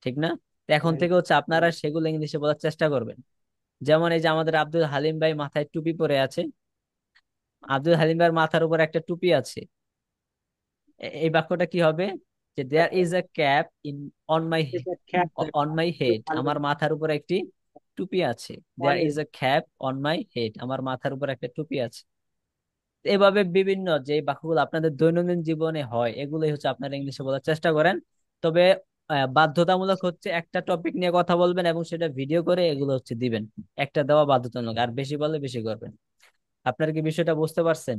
ঠিক না? তো এখন থেকে হচ্ছে আপনারা সেগুলো ইংলিশে বলার চেষ্টা করবেন। যেমন এই যে আমাদের আব্দুল হালিম ভাই মাথায় টুপি পরে আছে, আব্দুল হালিম ভাইয়ের মাথার উপর একটা টুপি আছে। এই বাক্যটা কি হবে? যে there is a cap in on my It's a cat on my head, আমার মাথার উপর একটি টুপি আছে। on there his is a cap on my head, আমার মাথার উপর একটা টুপি আছে। এভাবে বিভিন্ন যে বাক্যগুলো আপনাদের দৈনন্দিন জীবনে হয় এগুলোই হচ্ছে আপনারা ইংলিশে বলার চেষ্টা করেন। তবে বাধ্যতামূলক হচ্ছে একটা টপিক নিয়ে কথা বলবেন এবং সেটা ভিডিও করে এগুলো হচ্ছে দিবেন। একটা দেওয়া বাধ্যতামূলক, আর বেশি বললে বেশি করবেন। আপনারা কি বিষয়টা বুঝতে পারছেন?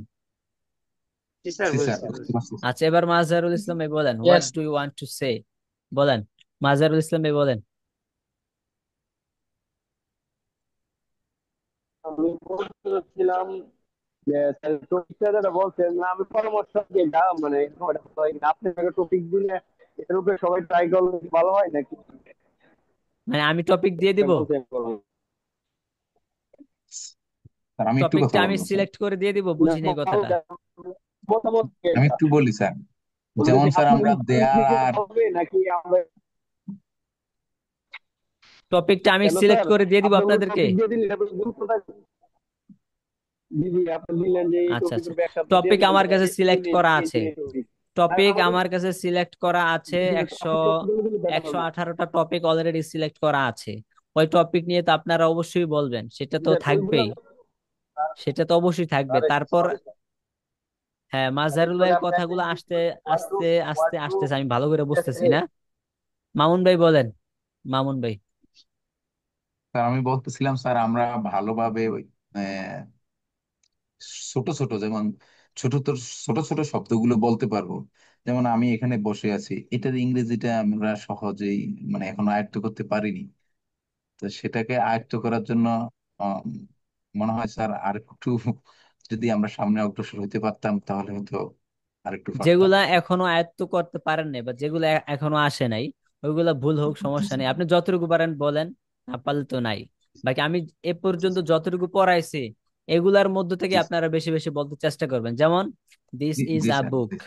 জি স্যার, জি স্যার, বুঝছি বুঝতে বুঝছি। পারছি। আচ্ছা, এবার মাজহারুল ইসলাম ভাই বলেন, what yes. Do you want to say? বলেন, মাজহারুল ইসলাম ভাই বলেন। আমি বলতে চাচ্ছিলাম যে টপিকটা যেটা বলছেন, আমি পরামর্শ দিই না, মানে এরকম একটা কথা হয় না। আপনি একটা টপিক দিলে এটার উপরে সবাই ট্রাই করলে ভালো হয় নাকি? মানে আমি টপিক দিয়ে এটা দিব? বলছেন বলুন। স্যার আমি একটু কথা টপিকটা আমি বলবো স্যার। সিলেক্ট করে দিয়ে দিব, না, বুঝি নাই কথাটা। মতামত কি আমি এটা? একটু বলি স্যার, বলতে যেমন যে স্যার আপনার আমরা টপিক দেয়ার দিতে আর হবে নাকি আমরা? টপিকটা আমি কেন সিলেক্ট স্যার, করে দিয়ে দিব আপনি কোনো আপনাদেরকে। টপিক দিয়ে দিলে তারপরে গুরুত্ব থাকবে। জি জি, আপনি দিলেন যে এই আচ্ছা আচ্ছা, টপিকের ব্যাখ্যা আপনি দিয়ে টপিক দিলেন আমার যে কাছে সিলেক্ট স্টুডেন্ট করা এই আছে। এই টপিক। আর টপিক আমাদের আমার কাছে সিলেক্ট করা আছে একশো আপনি টপিক দিলে বেটার একশো হবে। 18টা টপিক অলরেডি সিলেক্ট করা আছে। ওই টপিক নিয়ে তো আপনারা অবশ্যই বলবেন, সেটা জি তো স্যার, ওইগুলা থাকবেই। সেটা তো অবশ্যই থাকবে। আরে তারপর সরি স্যার, হ্যাঁ, মাজহারুল এগুলোকে ভাইয়ের আমি কথাগুলো একদিন আসতে হোয়াট টু আস্তে আস্তে হোয়াট টু আসতেছে, আমি ভালো করে বুঝতেছি সে। না। মামুন ভাই বলেন, মামুন ভাই। স্যার আমি বলতেছিলাম স্যার আমরা ভালোভাবে ওই, আহ, ছোট ছোট যেমন ছোট ছোট ছোট শব্দগুলো বলতে পারবো। যেমন আমি এখানে বসে আছি, এটার ইংরেজিটা আমরা সহজেই মানে এখনো আয়ত্ত করতে পারিনি। তো সেটাকে আয়ত্ত করার জন্য আম, মনে হয় স্যার আর একটু যদি আমরা সামনে অগ্রসর হতে পারতাম তাহলে হয়তো আর একটু পারতাম। যেগুলা এখনো আয়ত্ত করতে পারেন নাই বা যেগুলো এখনো আসে নাই, ওইগুলা ভুল হোক জি সমস্যা নেই, স্যার। আপনি যতটুকু পারেন বলেন। না পারলে তো নাই। বাকি আমি এ জি পর্যন্ত স্যার। যতটুকু পড়াইছি এগুলার মধ্য থেকে জি স্যার। আপনারা বেশি বেশি বলতে চেষ্টা করবেন। যেমন দিস জি ইজ জি আ স্যার। বুক, জি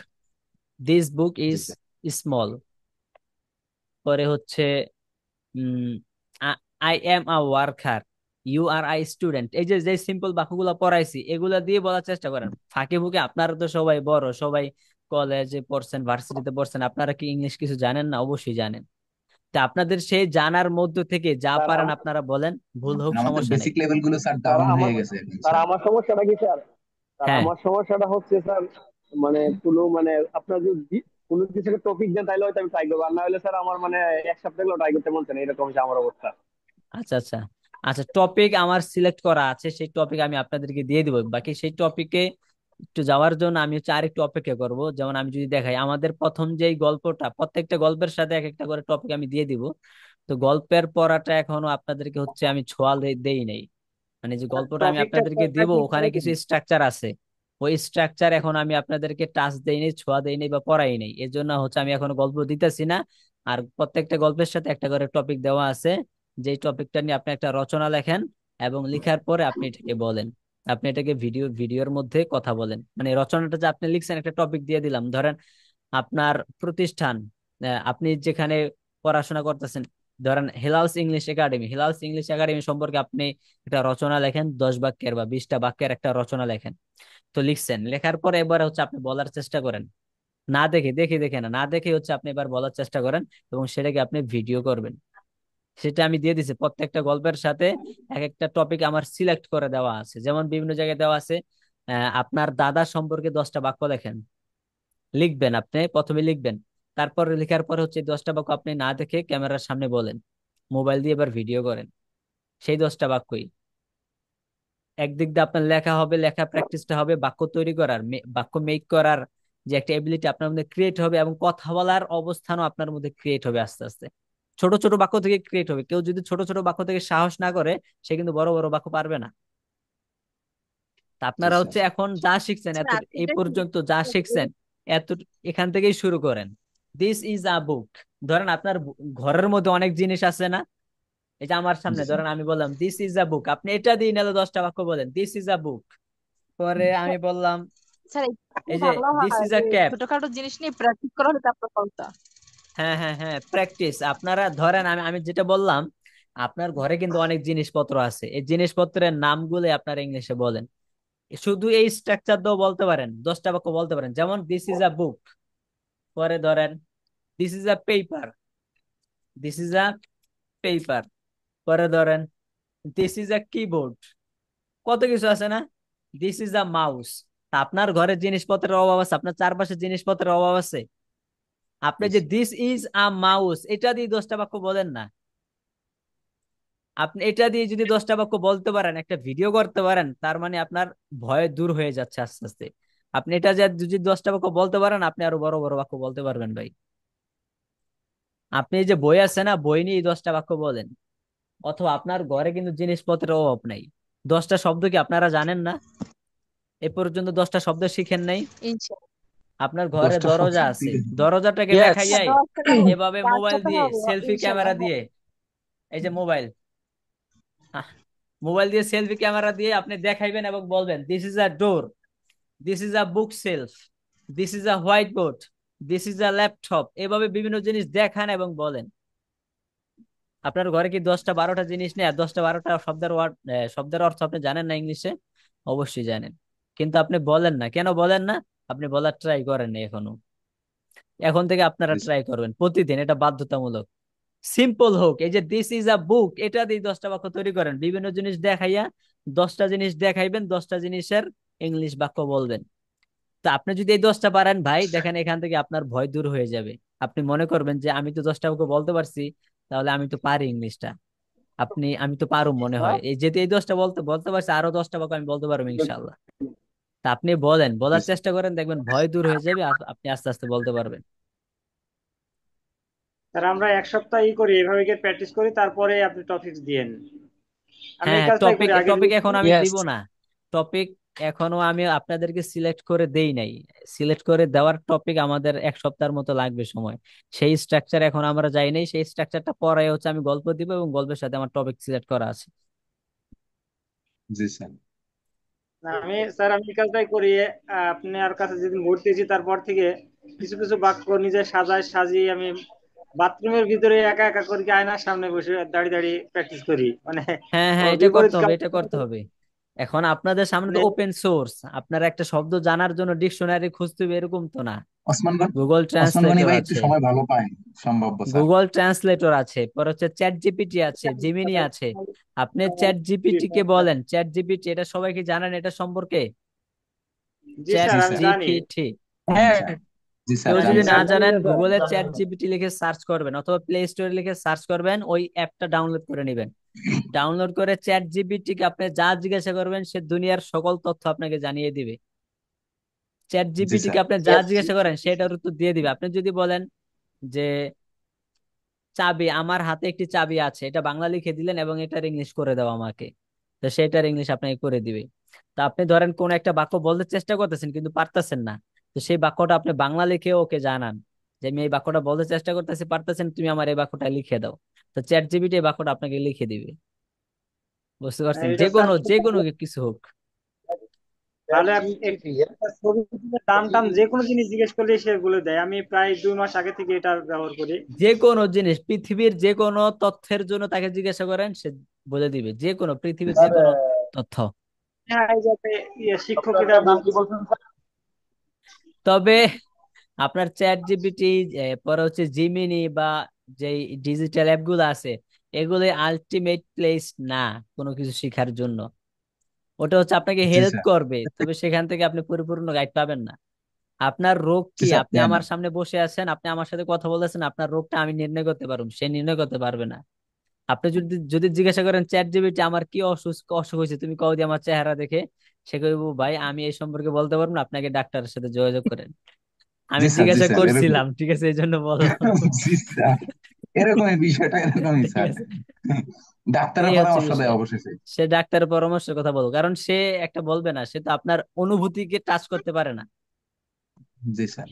দিস বুক জি ইজ স্যার। স্মল। পরে হচ্ছে I am a worker, you are I student. এই যে যে সিম্পল বাক্যগুলো পড়াইছি এগুলা দিয়ে বলার চেষ্টা করেন। ফাঁকে ফুঁকে আপনারা তো সবাই বড়, সবাই কলেজে পড়ছেন, ভার্সিটিতে পড়ছেন, আপনারা কি ইংলিশ কিছু জানেন না? অবশ্যই জানেন। তা আপনাদের সেই জানার মধ্য থেকে যা স্যার পারেন আপনারা বলেন, ভুল হোক মানে আমাদের সমস্যা নেই। বেসিক লেভেল গুলো স্যার স্যার ডাউন আমার হয়ে গেছে এখন স্যার স্যার। আমার সমস্যাটা কি স্যার? স্যার হ্যাঁ আমার সমস্যাটা হচ্ছে স্যার, মানে কোনো মানে আপনার যদি কোনো কিছু টপিক দেন তাহলে হয়তো আমি ট্রাই করবো, আর না হলে স্যার আমার মানে এক সপ্তাহ গেলেও ট্রাই করতে মন চায় না, এরকম হচ্ছে আমার অবস্থা। আচ্ছা আচ্ছা। আচ্ছা, টপিক আমার সিলেক্ট করা আছে, সেই টপিক আমি আপনাদেরকে দিয়ে দিব। বাকি সেই টপিকে একটু যাওয়ার জন্য আমি হচ্ছে আরেকটু অপেক্ষা করব। যেমন আমি যদি দেখাই আমাদের প্রথম যেই গল্পটা, প্রত্যেকটা গল্পের সাথে এক একটা করে টপিক আমি দিয়ে দিব। তো গল্পের পড়াটা এখনো আপনাদেরকে হচ্ছে আমি ছোঁয়া দেই নাই। মানে যে গল্পটা আমি টপিকটা আপনাদেরকে স্যার দেব কি ওখানে করেছেন? কিছু স্ট্রাকচার আছে। ওই স্ট্রাকচার এখন আমি আপনাদেরকে টাচ দেই নাই, ছোঁয়া দেই নাই বা পড়াই নাই, এর জন্য হচ্ছে আমি এখনো গল্প দিতেছি না। আর প্রত্যেকটা গল্পের সাথে একটা করে টপিক দেওয়া আছে, যেই টপিকটা নিয়ে আপনি একটা রচনা লেখেন এবং লিখার পরে আপনি এটাকে বলেন। আপনি এটাকে ভিডিওর মধ্যে কথা বলেন। মানে রচনাটা যে আপনি লিখছেন, একটা টপিক দিয়ে দিলাম, ধরেন আপনার প্রতিষ্ঠান, আপনি যেখানে পড়াশোনা করতেছেন, ধরেন হেলালস ইংলিশ একাডেমি, হেলালস ইংলিশ একাডেমি সম্পর্কে আপনি একটা রচনা লেখেন, 10 বাক্যের বা 20টা বাক্যের একটা রচনা লেখেন। তো লিখছেন, লেখার পরে এবার হচ্ছে আপনি বলার চেষ্টা করেন। না দেখে দেখে দেখে না, না দেখে হচ্ছে আপনি এবার বলার চেষ্টা করেন এবং সেটাকে আপনি ভিডিও করবেন। সেটা আমি দিয়ে দিছি প্রত্যেকটা গল্পের সাথে। এক একটা টপিক আমার সিলেক্ট করে দেওয়া আছে, যেমন বিভিন্ন জায়গায় দেওয়া আছে আপনার দাদা সম্পর্কে 10টা বাক্য লেখেন। লিখবেন, আপনি প্রথমে লিখবেন, তারপর লেখার পর হচ্ছে 10টা বাক্য আপনি না দেখে ক্যামেরার সামনে বলেন, মোবাইল দিয়ে এবার ভিডিও করেন সেই 10টা বাক্যই। একদিক দিয়ে আপনার লেখা হবে, লেখা প্র্যাকটিসটা হবে, বাক্য তৈরি করার, বাক্য মেক করার যে একটা এবিলিটি আপনার মধ্যে ক্রিয়েট হবে, এবং কথা বলার অবস্থানও আপনার মধ্যে ক্রিয়েট হবে আস্তে আস্তে। ছোট ছোট বাক্য থেকে ক্রিয়েট হবে। কেউ যদি ছোট ছোট বাক্য থেকে সাহস না করে, সে কিন্তু বড় বড় বাক্য পারবে না। তা জি আপনারা স্যার। হচ্ছে এখন যা শিখছেন এত, স্যার এই পর্যন্ত যা শিখছেন এত, এখান থেকেই শুরু করেন। দিস ইজ আ বুক। ধরেন আপনার ঘরের মধ্যে অনেক জিনিস আছে না? এই যে আমার জি সামনে স্যার। ধরেন আমি বললাম দিস ইজ আ বুক, আপনি এটা দিয়ে নিলে 10টা বাক্য বলেন দিস ইজ আ বুক। পরে আমি বললাম স্যার এই একটু যে ভালো দিস হয় ইজ আ যে ক্যাপ। ছোটখাটো জিনিস নিয়ে প্র্যাকটিস করা হলে তারপর ফলতা। হ্যাঁ হ্যাঁ হ্যাঁ, প্র্যাকটিস। আপনারা ধরেন আমি আমি যেটা বললাম, আপনার ঘরে কিন্তু অনেক জিনিসপত্র আছে, এই জিনিসপত্রের নামগুলো আপনারা ইংলিশে বলেন। শুধু এই স্ট্রাকচার দিয়েও বলতে পারেন, 10টা বাক্য বলতে পারেন। যেমন দিস ইজ আ বুক, পরে ধরেন this is a paper, this is a paper, পরে ধরেন দিস ইজ আ কিবোর্ড। কত কিছু আছে না? This is a mouse. আপনার ঘরে জিনিসপত্রের অভাব আছে, আপনার চারপাশে জিনিসপত্রের অভাব আছে, আপনি যে দিস ইজ আ মাউস এটা দিয়ে 10টা বাক্য বলেন না। আপনি এটা দিয়ে যদি 10টা বাক্য বলতে পারেন, একটা ভিডিও করতে পারেন, তার মানে আপনার ভয় দূর হয়ে যাচ্ছে আস্তে আস্তে। আপনি এটা যে যদি 10টা বাক্য বলতে পারেন, আপনি আরো বড় বড় বাক্য বলতে পারবেন ভাই। আপনি এই যে বই আছে না, বই নিয়ে 10টা বাক্য বলেন। অথবা আপনার ঘরে কিন্তু জিনিসপত্রের অভাব নাই, 10টা শব্দ কি আপনারা জানেন না? এ পর্যন্ত 10টা শব্দ শিখেন নাই? ইনশাআল্লাহ। আপনার ঘরে 10টা দরজা সবচেয়ে আছে, দরজাটাকে ইয়েস। দেখাই যায় দশটা হবে, এভাবে মোবাইল পাঁচটা দিয়ে, হবে, সেলফি ইনশাআল্লাহ ক্যামেরা দিয়ে। হবে। এই যে মোবাইল, মোবাইল দিয়ে সেলফি ক্যামেরা দিয়ে আপনি দেখাইবেন এবং বলবেন this is a door, this is a book self, this is a white board, this is a laptop. এভাবে বিভিন্ন জিনিস দেখান এবং বলেন। আপনার ঘরে কি 10টা 12টা জিনিস নেই? আর 10টা 12টা শব্দের শব্দের অর্থ আপনি জানেন না ইংলিশে? অবশ্যই জানেন, কিন্তু আপনি বলেন না। কেন বলেন না? আপনি বলার ট্রাই করেন না এখনো। এখন থেকে আপনারা জি স্যার। ট্রাই করবেন প্রতিদিন, এটা বাধ্যতামূলক। সিম্পল হোক, এই যে দিস ইজ আ বুক এটা দিয়ে 10টা বাক্য তৈরি করেন, বিভিন্ন জিনিস দেখাইয়া 10টা জিনিস দেখাইবেন, 10টা জিনিসের ইংলিশ বাক্য বলবেন। তো আপনি যদি এই 10টা পারেন ভাই, দেখেন এখান থেকে আপনার ভয় দূর হয়ে যাবে। আপনি মনে করবেন যে আমি তো 10টা বাক্য বলতে পারছি, তাহলে আমি তো পারি ইংলিশটা। আমি তো পারুম মনে হয়, এই যেহেতু এই 10টা বলতে বলতে পারছি, আরো 10টা বাক্য আমি বলতে পারবো ইনশাল্লাহ। তা আপনি বলেন, জি বলার স্যার। চেষ্টা করেন, দেখবেন ভয় দূর হয়ে যাবে, আর আপনি আস্তে আস্তে বলতে পারবেন। স্যার আমরা এক সপ্তাহ করি, এভাবে প্র্যাকটিস করি, তারপরে আপনি টপিকস দিয়েন। আমি হ্যাঁ এই হ্যাঁ, কাজটাই টপিক করি আগে টপিক এখন আমি ইয়েস। দিব না। টপিক এখনো আমি আপনাদেরকে সিলেক্ট করে দেই নাই। সিলেক্ট করে দেওয়ার টপিক আমাদের 1 সপ্তাহের মতো লাগবে সময়। সেই স্ট্রাকচার এখন আমরা যাই নাই, সেই স্ট্রাকচারটা পরে হচ্ছে আমি গল্প দিব, এবং গল্পের সাথে আমার টপিক সিলেক্ট করা আছে। জি স্যার। না, আমি এই কাজটাই করি। আপনার কাছে যেদিন ভর্তি হয়েছি তারপর থেকে কিছু কিছু বাক্য নিজে সাজিয়ে আমি বাথরুমের ভিতরে একা একা করে কি আয়নার সামনে বসে দাঁড়িয়ে দাঁড়িয়ে প্র্যাকটিস করি, মানে হ্যাঁ হ্যাঁ, এটা বিপরীত করতে হবে, কাজ। এটা করতে হবে। এখন আপনাদের সামনে তো মানে ওপেন সোর্স, আপনার একটা শব্দ জানার জন্য ডিকশনারি খুঁজতে হবে এরকম তো না। ওসমান গনি, গুগল ওসমান গনি ট্রান্সলেটর ভাই একটু আছে, সময় ভালো পায় সম্ভাব্য স্যার। গুগল ট্রান্সলেটর আছে, পর হচ্ছে চ্যাট জিপিটি আছে, জিমিনি আছে। আপনি চ্যাট জিপিটি কে বলেন, চ্যাট জিপিটি এটা সবাই কি জানেন এটা সম্পর্কে? জি চ্যাট স্যার, জি আমি স্যার। জানি। জিপিটি। হ্যাঁ। আচ্ছা। জি স্যার কেউ জানি যদি না স্যার। জানেন, গুগলে চ্যাট জিপিটি লিখে সার্চ করবেন, অথবা প্লে স্টোরে লিখে সার্চ করবেন, ওই অ্যাপটা ডাউনলোড করে নেবেন। ডাউনলোড করে চ্যাট জিপিটি কে আপনি যা জিজ্ঞাসা করবেন, সে দুনিয়ার সকল তথ্য আপনাকে জানিয়ে দিবে। চ্যাট জি জিপিটি কে স্যার। আপনি যা জিজ্ঞাসা করেন সেটার উত্তর দিয়ে দিবে। আপনি যদি বলেন যে চাবি, আমার হাতে একটি চাবি আছে, এটা বাংলা লিখে দিলেন এবং এটার ইংলিশ করে দাও আমাকে, তো সেটার ইংলিশ আপনাকে করে দিবে। তা আপনি ধরেন কোন একটা বাক্য বলতে চেষ্টা করতেছেন কিন্তু পারতেছেন না, তো সেই বাক্যটা আপনি বাংলা লিখে ওকে জানান যে আমি এই বাক্যটা বলতে চেষ্টা করতেছি, পারতেছেন, তুমি আমার এই বাক্যটা লিখে দাও। তো চ্যাট জিপিটি এই বাক্যটা আপনাকে লিখে দিবে। বুঝতে পারছেন? যে এটা স্যার কোনো যে কোনো কিছু হোক। তাহলে চ্যাট আপনি জিপিটি। ছবি তুলে দাম টাম যে কোনো জিনিস জিজ্ঞেস করলে সে বলে দেয়। আমি প্রায় 2 মাস আগে থেকে এটা ব্যবহার করি। যে কোনো জিনিস, পৃথিবীর যে কোনো তথ্যের জন্য তাকে জিজ্ঞাসা করেন, সে বলে দিবে, যে কোনো পৃথিবীর যে স্যার, কোনো তথ্য। হ্যাঁ, এই যাতে আপনার শিক্ষকেরা নাম কি বলছেন স্যার? তবে আপনার চ্যাট জিপিটি, পরে হচ্ছে জিমিনি, বা যে ডিজিটাল অ্যাপ গুলো আছে, এগুলো আলটিমেট প্লেস না কোনো কিছু শেখার জন্য। ওটা হচ্ছে আপনাকে জি হেল্প স্যার। করবে, তবে সেখান থেকে আপনি পরিপূর্ণ গাইড পাবেন না। আপনার রোগ জি কি, স্যার আপনি দেয় না। আমার সামনে বসে আছেন, আপনি আমার সাথে কথা বলতেছেন, আপনার রোগটা আমি নির্ণয় করতে পারবো, সে নির্ণয় করতে পারবে না। আপনি যদি যদি জিজ্ঞাসা করেন চ্যাট জিপিটি আমার কি অসুখ অসুখ হয়েছে, তুমি কও দিয়ে আমার চেহারা দেখে, সে কইব ভাই আমি এই সম্পর্কে বলতে পারবো না, আপনাকে ডাক্তারের সাথে যোগাযোগ করেন। আমি জি স্যার। জি জিজ্ঞাসা স্যার এরকম। করছিলাম, ঠিক আছে, এই জন্য বললাম। জি স্যার। এরকমই বিষয়টা এরকমই ঠিক স্যার। আছে, ডাক্তারের এই হচ্ছে পরামর্শ দেয় বিষয়। অবশেষে। সে ডাক্তারের পরামর্শের কথা বলবো, কারণ সে একটা বলবে না, সে তো আপনার অনুভূতিকে টাচ করতে পারে না। জি স্যার।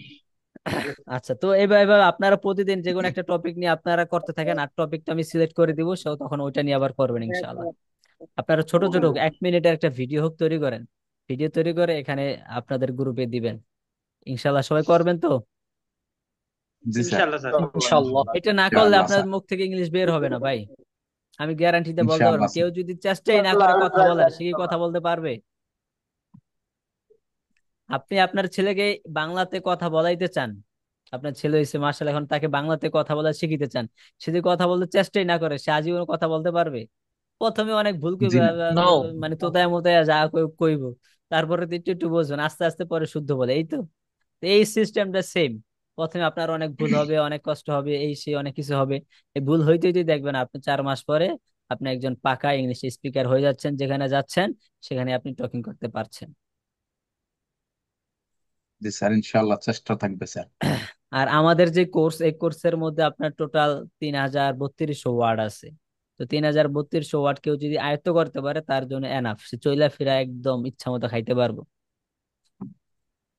আচ্ছা, তো এবার এবার আপনারা প্রতিদিন যে কোনো একটা টপিক নিয়ে আপনারা করতে থাকেন, আর টপিকটা আমি সিলেক্ট করে দিব, তখন ওইটা নিয়ে আবার করবেন ইনশাআল্লাহ। আপনারা ছোট ছোট 1 মিনিটের একটা ভিডিও হোক তৈরি করেন, ভিডিও তৈরি করে এখানে আপনাদের গ্রুপে দিবেন। ইনশাল্লাহ সবাই করবেন তো? জি স্যার। ইনশাআল্লাহ স্যার। ইনশাআল্লাহ। এটা না করলে ইনশাআল্লাহ আপনার স্যার। মুখ থেকে ইংলিশ বের হবে না ভাই। আমি গ্যারান্টিতে বলতে পারবো, ইনশাআল্লাহ কেউ স্যার। যদি চেষ্টাই না করে কথা বলার, সে কি কথা বলতে পারবে? আপনি আপনার ছেলেকে বাংলাতে কথা বলাইতে চান, আপনার ছেলে হয়েছে মার্শাল, এখন তাকে বাংলাতে কথা বলা শিখিতে চান, সে যদি কথা বলতে চেষ্টাই না করে, সে আজীবন কথা বলতে পারবে? প্রথমে অনেক ভুল কইব, জি না। নো। মানে তোতায় মোতায় যা কইব, তারপরে তো একটু একটু বুঝবেন, আস্তে আস্তে পরে শুদ্ধ বলে, এই তো। তো এই সিস্টেমটা সেম। প্রথমে আপনার অনেক ভুল হবে, অনেক কষ্ট হবে, এই সেই অনেক কিছু হবে। এই ভুল হইতে হইতে দেখবেন আপনি 4 মাস পরে আপনি একজন পাকা ইংলিশ স্পিকার হয়ে যাচ্ছেন, যেখানে যাচ্ছেন সেখানে আপনি টকিং করতে পারছেন। জি স্যার, ইনশাআল্লাহ চেষ্টা থাকবে স্যার। আর আমাদের যে কোর্স, এই কোর্সের মধ্যে আপনার টোটাল 3,3200 ওয়ার্ড আছে। তো 3,3200 ওয়ার্ড কেউ যদি আয়ত্ত করতে পারে, তার জন্য এনাফ, সে চইলা ফিরা একদম ইচ্ছা মতো খাইতে পারবো।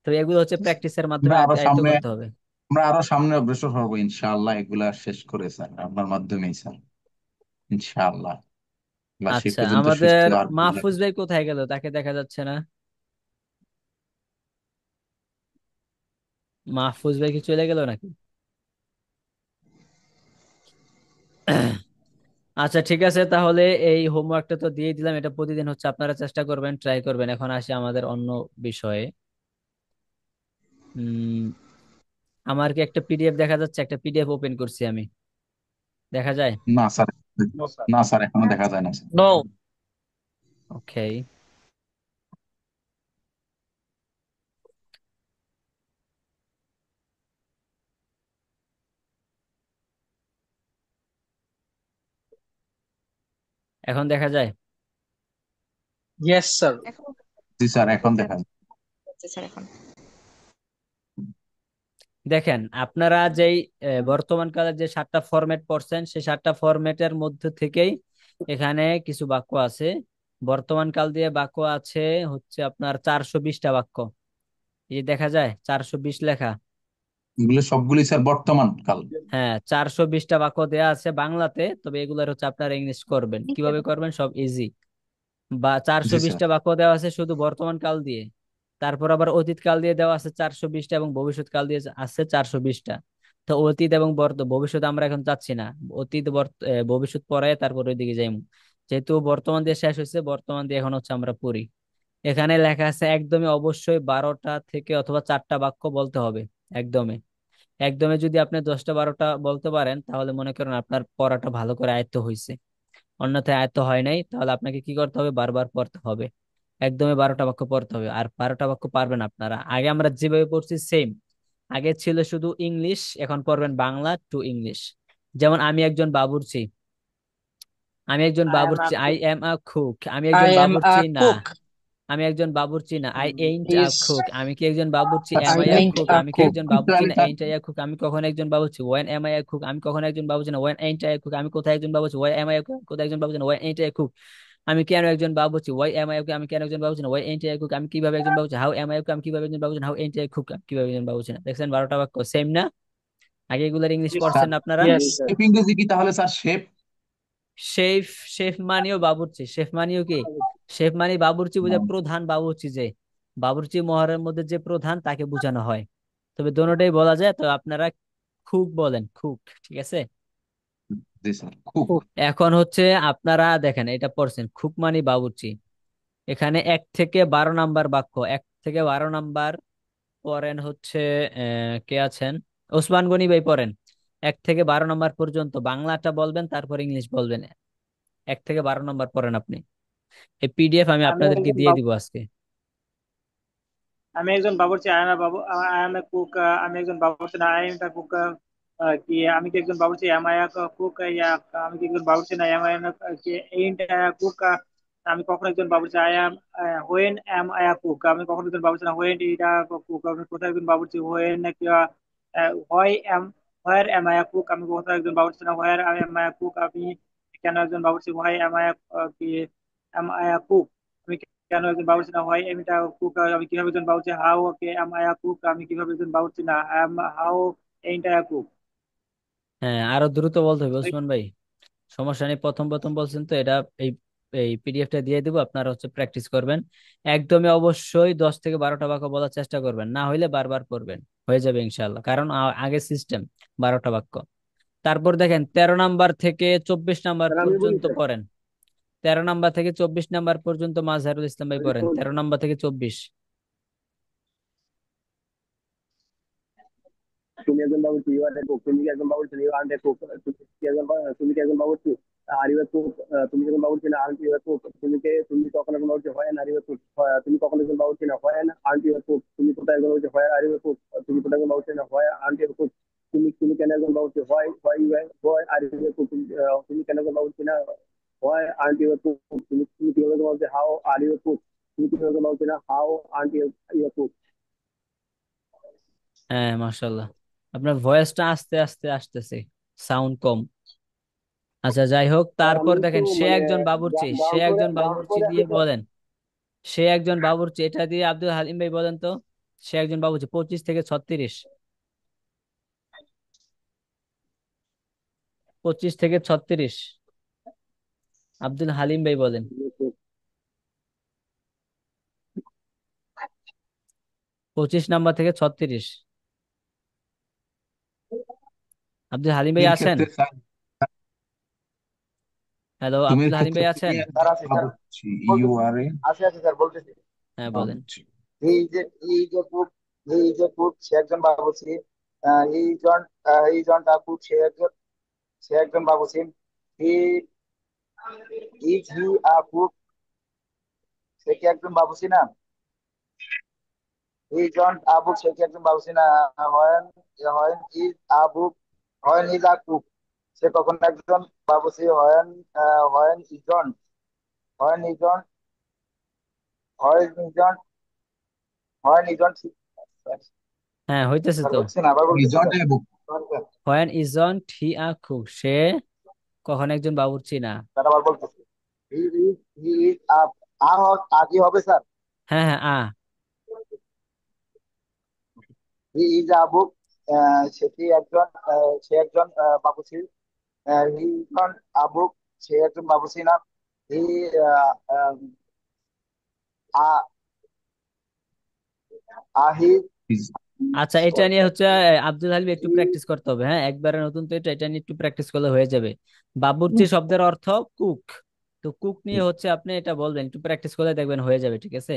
তো এগুলো হচ্ছে প্র্যাকটিসের আমরা মাধ্যমে আরো আয়ত্ত সামনে করতে হবে। আমরা আরো সামনে অগ্রসর হবো ইনশাআল্লাহ, এগুলা শেষ করে স্যার আপনার মাধ্যমেই স্যার, ইনশাআল্লাহ। বা সে আচ্ছা, পর্যন্ত সুস্থ আমাদের আর ভালো মাহফুজ লাগে। ভাই কোথায় গেল? তাকে দেখা যাচ্ছে না। মাহফুজ ভাই কি চলে গেল নাকি? আচ্ছা ঠিক আছে, তাহলে এই হোমওয়ার্কটা তো দিয়ে দিলাম, এটা প্রতিদিন হচ্ছে আপনারা চেষ্টা করবেন, ট্রাই করবেন। এখন আসি আমাদের অন্য বিষয়ে। উম আমার কি একটা পিডিএফ দেখা যাচ্ছে? একটা পিডিএফ ওপেন করছি আমি, দেখা যায়? না স্যার, না স্যার, এখনো দেখা যায় না স্যার। নো। ওকে, এখন দেখা যায়? Yes sir. এখন জি স্যার, এখন দেখা দেখা যায়। যাচ্ছে স্যার এখন। দেখেন আপনারা যেই বর্তমান কালে যে 7টা ফরম্যাট পড়ছেন, সেই 7টা ফরম্যাটের মধ্যে থেকেই এখানে কিছু বাক্য আছে। বর্তমান কাল দিয়ে বাক্য আছে হচ্ছে আপনার 420টা বাক্য। এই যে দেখা যায় 420 লেখা। এগুলো সবগুলি স্যার বর্তমান কাল। হ্যাঁ, 420টা বাক্য দেয়া আছে বাংলাতে, তবে এগুলোর হচ্ছে আপনারা ইংলিশ করবেন, কিভাবে করবেন সব ইজি। বা চারশো জি স্যার। বিশটা বাক্য দেওয়া আছে শুধু বর্তমান কাল দিয়ে। তারপর আবার অতীত কাল দিয়ে দেওয়া আছে 420টা, এবং ভবিষ্যৎ কাল দিয়ে আছে 420টা। তো অতীত এবং ভবিষ্যৎ আমরা এখন চাচ্ছি না। অতীত ভবিষ্যৎ পরে তারপর ওইদিকে যাইমু। যেহেতু বর্তমান দিয়ে শেষ হয়েছে, বর্তমান দিয়ে এখন হচ্ছে আমরা পড়ি। এখানে লেখা আছে একদমই অবশ্যই 12টা থেকে অথবা 4টা বাক্য বলতে হবে। একদমই, একদমই যদি আপনি 10টা 12টা বলতে পারেন, তাহলে মনে করেন আপনার পড়াটা ভালো করে আয়ত্ত হয়েছে। অন্যথায় আয়ত্ত হয় নাই, তাহলে আপনাকে কি করতে হবে? বারবার পড়তে হবে। একদমই 12টা বাক্য পড়তে হবে। আর 12টা বাক্য পারবেন আপনারা, আগে আমরা যেভাবে পড়ছি সেম। আগে ছিল শুধু ইংলিশ, এখন পড়বেন বাংলা টু ইংলিশ। যেমন আমি একজন বাবুর্চি, আমি একজন আই এম বাবুর্চি, আই আপু। Am a cook. আমি আই একজন এম আ বাবুর্চি না, কুক। আমি একজন বাবুর্চি না, আই এইন্ট আ ইস। কুক। আমি কি একজন বাবুর্চি? Sir am I I a ain't cook? আ আমি কি কুক। একজন একটু বাবুর্চি আগে না, sir. Ain't I a cook? আমি কখন একজন বাবুর্চি? When am I a cook? আমি কখন একজন বাবুর্চি না, when ain't I a cook? আমি কোথায় একজন বাবুর্চি? Why am I a cook? কোথায় একজন বাবুর্চি না, why ain't I a cook? আমি কেন একজন বাবুর্চি? Why am I a cook? আমি কেন একজন বাবুর্চি না, why ain't I a cook? আমি কিভাবে একজন বাবুর্চি? How am I a cook? আমি কিভাবে একজন বাবুর্চি না, how ain't I a cook? আমি কিভাবে একজন বাবুর্চি না? দেখছেন 12টা বাক্য সেম না? আগে এগুলার ইংলিশ জি স্যার, পড়ছেন না আপনারা? ইয়েস। শেপ ইংরেজি কি তাহলে স্যার? শেপ। শেফ, শেফ মানিও বাবুর্চি, শেফ মানিও কি? শেফ মানি বাবুর্চি বোঝায় প্রধান বাবুর্চি, যে বাবুর্চি মহলের মধ্যে যে প্রধান তাকে বোঝানো হয়। তবে দোনোটাই বলা যায়, তো আপনারা খুক বলেন, খুক, ঠিক আছে। জি স্যার, খুব। কুক। এখন হচ্ছে আপনারা দেখেন, এটা পড়ছেন খুক মানি বাবুর্চি। এখানে 1 থেকে 12 নাম্বার বাক্য, 1 থেকে 12 নাম্বার পড়েন হচ্ছে কে আছেন? ওসমান গনি ভাই পড়েন। 1 থেকে 12 নাম্বার পর্যন্ত বাংলাটা বলবেন, তারপর ইংলিশ বলবেন। 1 থেকে 12 নাম্বার পড়েন আপনি। এই পিডিএফ আমি আমি আপনাদেরকে একজন দিয়ে দিব আজকে। আমি একজন বাবুর্চি। I M Babu. I am A cook. আমি একজন বাবুর্চি না, আই এম এ কুক। কি আমি কি একজন বাবুর্চি? Am I cook? আমি কি একজন বাবুর্চি না, এম আই এম কি এইন্ট কুক? আমি কখন একজন বাবুর্চি? I am. When am I cook? আমি কখন একজন বাবুর্চি না, হোয়েন এটা কুক? আমি কোথায় একজন বাবুর্চি? হোয়েন কি হয় am where am I cook? আমি কোথায় একজন বাবুর্চি না, where I am I cook? আমি কেন একজন বাবুর্চি? হোয়াই এম আই কি এম আই কুক? কেন একজন বাবুর্চি না, হয় আমি কুক? আমি কিভাবে একজন বাবুর্চি? How okay am I cook? আমি কিভাবে একজন বাবুর্চি না, হাউ এইন্ট আই কুক? হ্যাঁ, আরো দ্রুত বলতে হবে ওসমান ভাই। সমস্যা নেই, প্রথম প্রথম বলছেন তো, এটা এই এই পিডিএফটা দিয়ে দিব, আপনারা হচ্ছে প্র্যাকটিস করবেন। একদমই অবশ্যই 10 থেকে 12টা বাক্য বলার চেষ্টা করবেন, না হইলে বারবার পড়বেন, হয়ে যাবে ইনশাল্লাহ, কারণ আগে সিস্টেম 12টা বাক্য। তারপর দেখেন 13 নাম্বার থেকে 24 নাম্বার স্যার আমি বলি পর্যন্ত স্যার। পড়েন। 13 নাম্বার থেকে 24 নাম্বার পর্যন্ত মাজহারুল ইসলাম ভাই পড়েন, 13 নাম্বার থেকে 24। তুমি একজন বাবুর্চি, ইউ আর এ কুক। তুমি কি একজন বাবুর্চি, ইউ আর্ট এ কুক। তুমি কি একজন বাবুর্চি, আর ইউ এ কুক। তুমি কি একজন বাবুর্চি না, আর্ট ইউ এ কুক। তুমি কখন একজন বাবুর্চি, হয় না আর ইউ এ কুক। তুমি কখন একজন বাবুর্চি না, হয় না আর্ট ইউ এ কুক। তুমি কোথায় একজন বাবুর্চি, হয় আর ইউ এ কুক। তুমি কোথায় একজন বাবুর্চি না, হয় আর্ট ইউ এ কুক। তুমি কেন একজন বাবুর্চি, হয় হয় ইউ এ, হয় আর ইউ এ কুক। তুমি কেন একজন বাবুর্চি না, হয় আর্ট ইউ এ কুক। তুমি কিভাবে একজন বাবুর্চি, how are you a cook. তুমি কিভাবে একজন বাবুর্চি না, how art you a cook. হ্যাঁ, মাশাল্লাহ, আপনার ভয়েসটা আস্তে আস্তে আসতেছে, সাউন্ড কম। আচ্ছা, যাই হোক, স্যার আমি তারপর একটু দেখেন সে মানে একজন বাবুর্চি, সে একজন গ্রাউন্ড বাবুর্চি করে আছি দিয়ে স্যার। বলেন। সে একজন বাবুর্চি, এটা দিয়ে আব্দুল হালিম ভাই বলেন তো। সে একজন বাবুর্চি, 25 থেকে 36। 25 থেকে 36, আব্দুল হালিম ভাই বলেন। 25 নাম্বার থেকে 36, আব্দুল হালিম ভাই এর আছেন? ক্ষেত্রে স্যার, হ্যালো, তুমি এর আব্দুল হালিম ক্ষেত্রে ভাই তুমি আছেন? স্যার একজন আছি স্যার, বাবুর্চি, ইউ বলতেছি। আর এ আছে আছে স্যার, বলতেছি। হ্যাঁ, বলেন। বাবুর্চি। এই যে এই যে কুক, এই যে কুক সে একজন বাবুর্চি। এই জন, এই জনটা কুক সে একজন বাবুর্চি। হি ইজ হি আ কুক, সে কি একজন বাবুর্চি না? এই জন আবুক, সে কি একজন বাবুর্চি না? হয়েন হয়েন ইজ আবুক, হয়েন ইজ আ কুক, সে কখন একজন বাবুর্চি? হয়েন হয়েন ইজন, হয়েন ইজন, হয়েন ইজন, হয়েন ইজন। হ্যাঁ, হইতেছে স্যার তো। হচ্ছে না, আবার বলতেছি result sir. Book. Sorry, sir. When ইজন হি আ কুক, সে কখন একজন বাবুর্চি না। স্যার আবার বলতেছি। হি ইজ আ কি হবে স্যার? হ্যাঁ, হ্যাঁ, হি ইজ আবু, সেটি একজন, সে একজন বাবুর্চি। হি ইজন আবু, সে একজন বাবুর্চি না? হি আ আহি, আচ্ছা, এটা নিয়ে হচ্ছে আব্দুল হালিম একটু প্র্যাকটিস করতে হবে। হ্যাঁ, একবারে নতুন তো, এটা এটা নিয়ে একটু প্র্যাকটিস করলে হয়ে যাবে। বাবুর্চি শব্দের অর্থ কুক। তো কুক নিয়ে হচ্ছে আপনি এটা বলবেন, একটু প্র্যাকটিস করলে দেখবেন হয়ে যাবে, ঠিক আছে।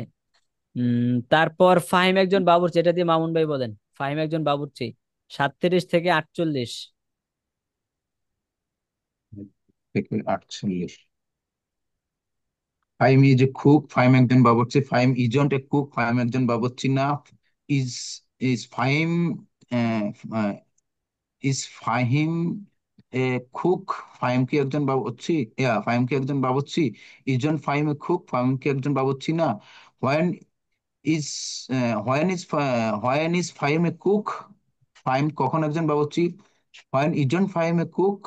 তারপর ফাহিম একজন বাবুর্চি, এটা দিয়ে মামুন ভাই বলেন। ফাহিম একজন বাবুর্চি, 37 থেকে 48। থেকে 48। Faim is a cook, Faim একজন বাবুর্চি। Faim isn't A cook, Faim একজন বাবুর্চি না। Is is Faim is Fahim A cook, Fahim কি একজন বাবুর্চি? ফাহিম কি একজন বাবুর্চি? ইজন ফাহিম এ কুক, ফাহিম কি একজন বাবুর্চি না? When is when is Fahim A cook, Fahim কখন একজন বাবুর্চি? হোয়েন ইজন ফাহিম এ কুক,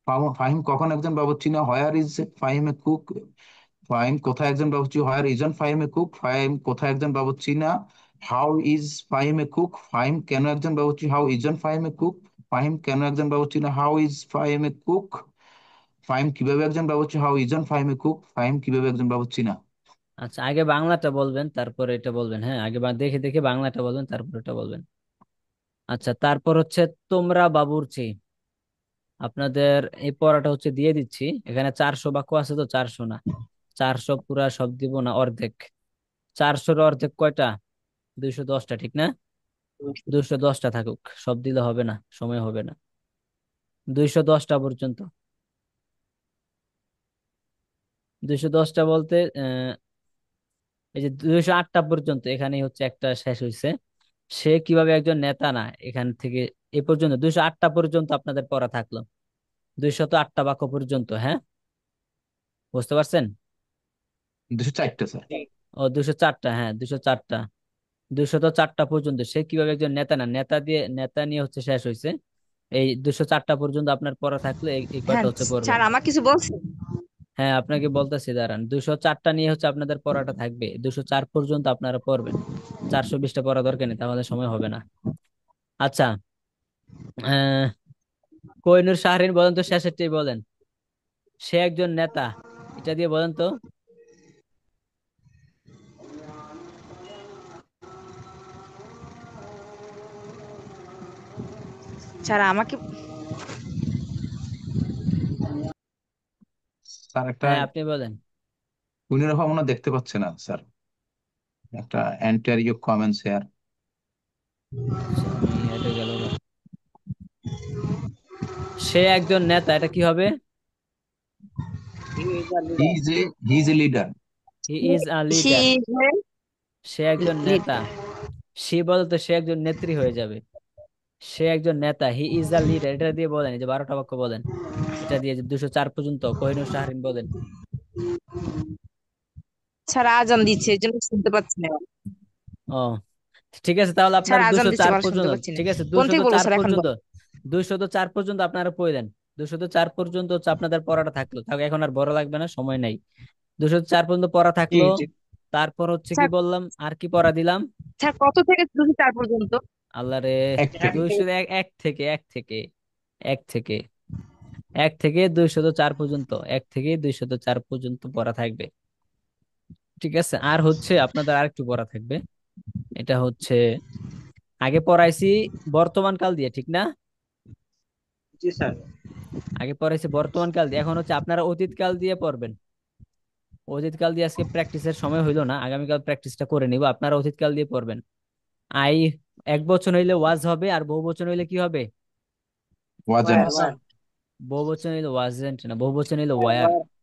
ফাহিম কখন একজন বাবুর্চি না? Where is Fahim A cook, Fahim কোথায় একজন বাবুর্চি? হোয়ার ইজন ফাহিম এ কুক, ফাহিম কোথায় একজন বাবুর্চি না? How is Fahim A cook, Fahim কেন একজন বাবুর্চি? হাউ ইজন ফাহিম এ কুক, ফাহিম কেন একজন বাবুর্চি না? How is Fahim A cook, Fahim কিভাবে একজন বাবুর্চি? হাউ ইজন ফাহিম এ কুক, ফাহিম কিভাবে একজন বাবুর্চি না? আচ্ছা, আগে বাংলাটা বলবেন, তারপর এটা বলবেন। হ্যাঁ, আগে দেখে দেখে বাংলাটা বলবেন, তারপর এটা বলবেন। আচ্ছা, তারপর হচ্ছে তোমরা বাবুর্চি। আপনাদের এই পড়াটা হচ্ছে দিয়ে দিচ্ছি। এখানে 400 বাক্য আছে, তো 400 না, 400 পুরা সব দিব না, অর্ধেক। 400-এর অর্ধেক কয়টা? 210টা, ঠিক না? 210টা থাকুক, সব দিলে হবে না, সময় হবে না। 210টা পর্যন্ত। 210টা বলতে এই যে 208টা পর্যন্ত, এখানেই হচ্ছে একটা শেষ হয়েছে। সে কিভাবে একজন নেতা না, এখান থেকে এ পর্যন্ত 208টা পর্যন্ত আপনাদের পড়া থাকলো। 208টা বাক্য পর্যন্ত, হ্যাঁ, বুঝতে পারছেন? 204টা স্যার। ও, 204টা, হ্যাঁ, 204টা। 204টা পর্যন্ত সে কিভাবে একজন নেতা না, নেতা নিয়ে হচ্ছে শেষ হয়েছে। এই 204টা পর্যন্ত আপনার পড়া থাকলে এই হ্যাঁ কয়টা হচ্ছে পড়বেন। স্যার, আমার কিছু বলছেন? হ্যাঁ, আপনাকে বলতেছি, দাঁড়ান। 204টা নিয়ে হচ্ছে আপনাদের পড়াটা থাকবে, 204 পর্যন্ত আপনারা পড়বেন। 420টা পড়া দরকার নেই, তাহলে সময় হবে না। আচ্ছা, আহ কোহিনূর শাহরিন বলেন তো, শেষেরটাই বলেন। সে একজন নেতা, এটা দিয়ে বলেন তো। স্যার আমাকে স্যার একটা হ্যাঁ আপনি বলেন। কুইনের ভাবনা দেখতে পাচ্ছে না স্যার, একটা অ্যান্টারিও কমেন্টস হেয়ার। আচ্ছা আমি এটা গেল গা। সে একজন নেতা, এটা কি হবে? He is a he leader. Is a he is a leader. He is a she leader. Is সে একজন নেতা। লিডার। সে বলতো সে একজন নেত্রী হয়ে যাবে। সে একজন নেতা, হি ইজ আ লিডার, এটা দিয়ে বলেন, এই যে 12টা বাক্য বলেন। এটা দিয়ে যে 204 পর্যন্ত কোহিনূর শাহরিন বলেন। স্যার আজান দিচ্ছে এই জন্য শুনতে পাচ্ছি না। ও ঠিক আছে, তাহলে স্যার আপনারা আজান দুশো দিচ্ছে চার মানে শুনতে পর্যন্ত, পাচ্ছি না। ঠিক আছে কোন দুশো থেকে বলবো চার স্যার এখন পর্যন্ত, বল। 204 পর্যন্ত আপনারা পড়লেন। 204 পর্যন্ত হচ্ছে আপনাদের পড়াটা থাকলো, এখন আর বড় লাগবে না, সময় নাই। 204 পর্যন্ত পড়া জি থাকলো। জি। তারপর হচ্ছে কি স্যার বললাম, আর কি পড়া দিলাম? স্যার কত থেকে 4 পর্যন্ত? আল্লাহ রে। এক এক থেকে। দুইশো এক, এক থেকে 204 পর্যন্ত, 204 পর্যন্ত পড়া থাকবে। ঠিক আছে, আর হচ্ছে আপনাদের আরেকটু পড়া থাকবে। এটা হচ্ছে আগে পড়াইছি বর্তমান কাল দিয়ে, ঠিক না? জি স্যার। আগে পড়াইছি বর্তমান কাল দিয়ে, এখন হচ্ছে আপনারা অতীত কাল দিয়ে পড়বেন। অতীত কাল দিয়ে আজকে প্র্যাকটিসের সময় হইলো না, আগামীকাল প্র্যাকটিসটা করে নিব, আপনারা অতীত কাল দিয়ে পড়বেন। আই এক বচন হইলে ওয়াজ হবে, আর বহু বচন হইলে কি হবে? ওয়াজেন্ট। ওয়ার ওয়ার বহু বচন হইলে ওয়াজেন্ট না, বহু বচন হইলে ওয়ার ওয়ার। ওয়ার।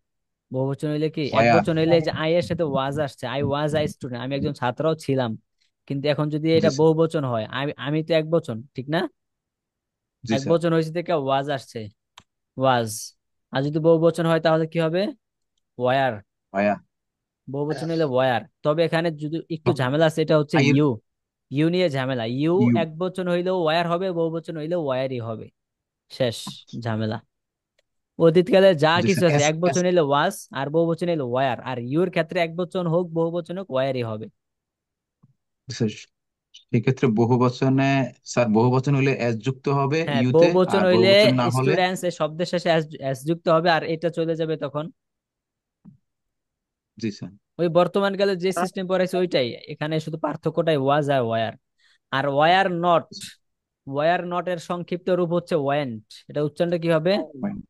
বহু বচন হইলে কি? এক ওয়ার। বচন হইলে যে আই এর সাথে ওয়াজ আসছে, আই ওয়াজ আই স্টুডেন্ট, আমি একজন ছাত্রও ছিলাম। কিন্তু এখন যদি জি এটা স্যার। বহু বচন হয়, আমি তো এক বচন, ঠিক না? জি এক স্যার। বচন হয়েছে থেকে ওয়াজ আসছে, ওয়াজ। আর যদি বহু বচন হয় তাহলে কি হবে? ওয়ার। ওয়ার। বহু বচন হইলে ওয়ার, তবে এখানে যদি একটু ঝামেলা আছে, এটা হচ্ছে আইয়ের ইউ। ইউ নিয়ে ঝামেলা, ইউ ইউ। এক বচন হইলেও ওয়ার হবে, বহু বচন হইলেও ওয়ারই হবে। শেষ ঝামেলা। অতীতকালে যা জি কিছু স্যার। আছে এস এক এস বচন হইলে ওয়াজ, আর বহু বচন হইলে ওয়ার, আর ইউর ক্ষেত্রে এক বচন হোক বহু বচন হোক ওয়ারই হবে। স্যার, সেক্ষেত্রে বহু বচনে, স্যার বহু বচন হলে এস যুক্ত হবে হ্যাঁ বহু ইউতে, বচন আর বহু হইলে বচন না হলে। স্টুডেন্টস এই শব্দের শেষে এস যুক্ত হবে, আর এটা চলে যাবে তখন। জি স্যার। ওই বর্তমান কালে যে সিস্টেম পড়াইছে ওইটাই, এখানে শুধু পার্থক্যটাই ওয়াজ আর ওয়ার। আর ওয়ার নট, ওয়ার নট এর সংক্ষিপ্ত রূপ হচ্ছে ওয়েন্ট। এটা উচ্চারণটা কি হবে? Weren't,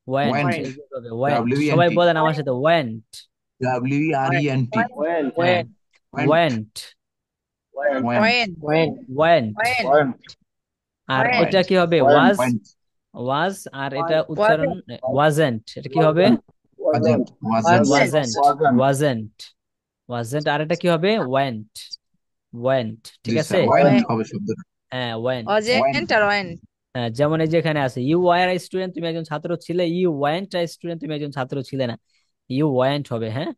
weren't. এই যে হবে ওয়েন্ট, ডাব্লিউ এন সবাই টি। বলেন আমার সাথে, weren't. W R E N T. When হ্যাঁ when weren't. Weren't, when weren't. When when. Weren't. When point. আর ওয়েন এটা ওয়েন্ট। কি হবে? পয়েন্ট। ওয়াজ, ওয়েন্ট। ওয়াজ। আর এটা ওয়ান উচ্চারণ ওয়াজেন্ট, এটা কি হবে? Wasn't. Wasn't. Wasn't wasn't, wasn't. Wasn't, wasn't. আর এটা কি হবে? ওয়েন্ট, ওয়েন্ট, ঠিক জি আছে। স্যার, ওয়েন্ট ওয়েন হবে শব্দটা। হ্যাঁ ওয়েন্ট। ওয়েন্ট। অজেন্ট আর ওয়েন। হ্যাঁ যেমন এই যে এখানে আছে, ইউ ওয়ার স্টুডেন্ট, তুমি একজন ছাত্র ছিলে, ইউ ওয়ান্ট স্টুডেন্ট, তুমি একজন ছাত্র ছিলে না। ইউ ওয়ান্ট হবে, হ্যাঁ।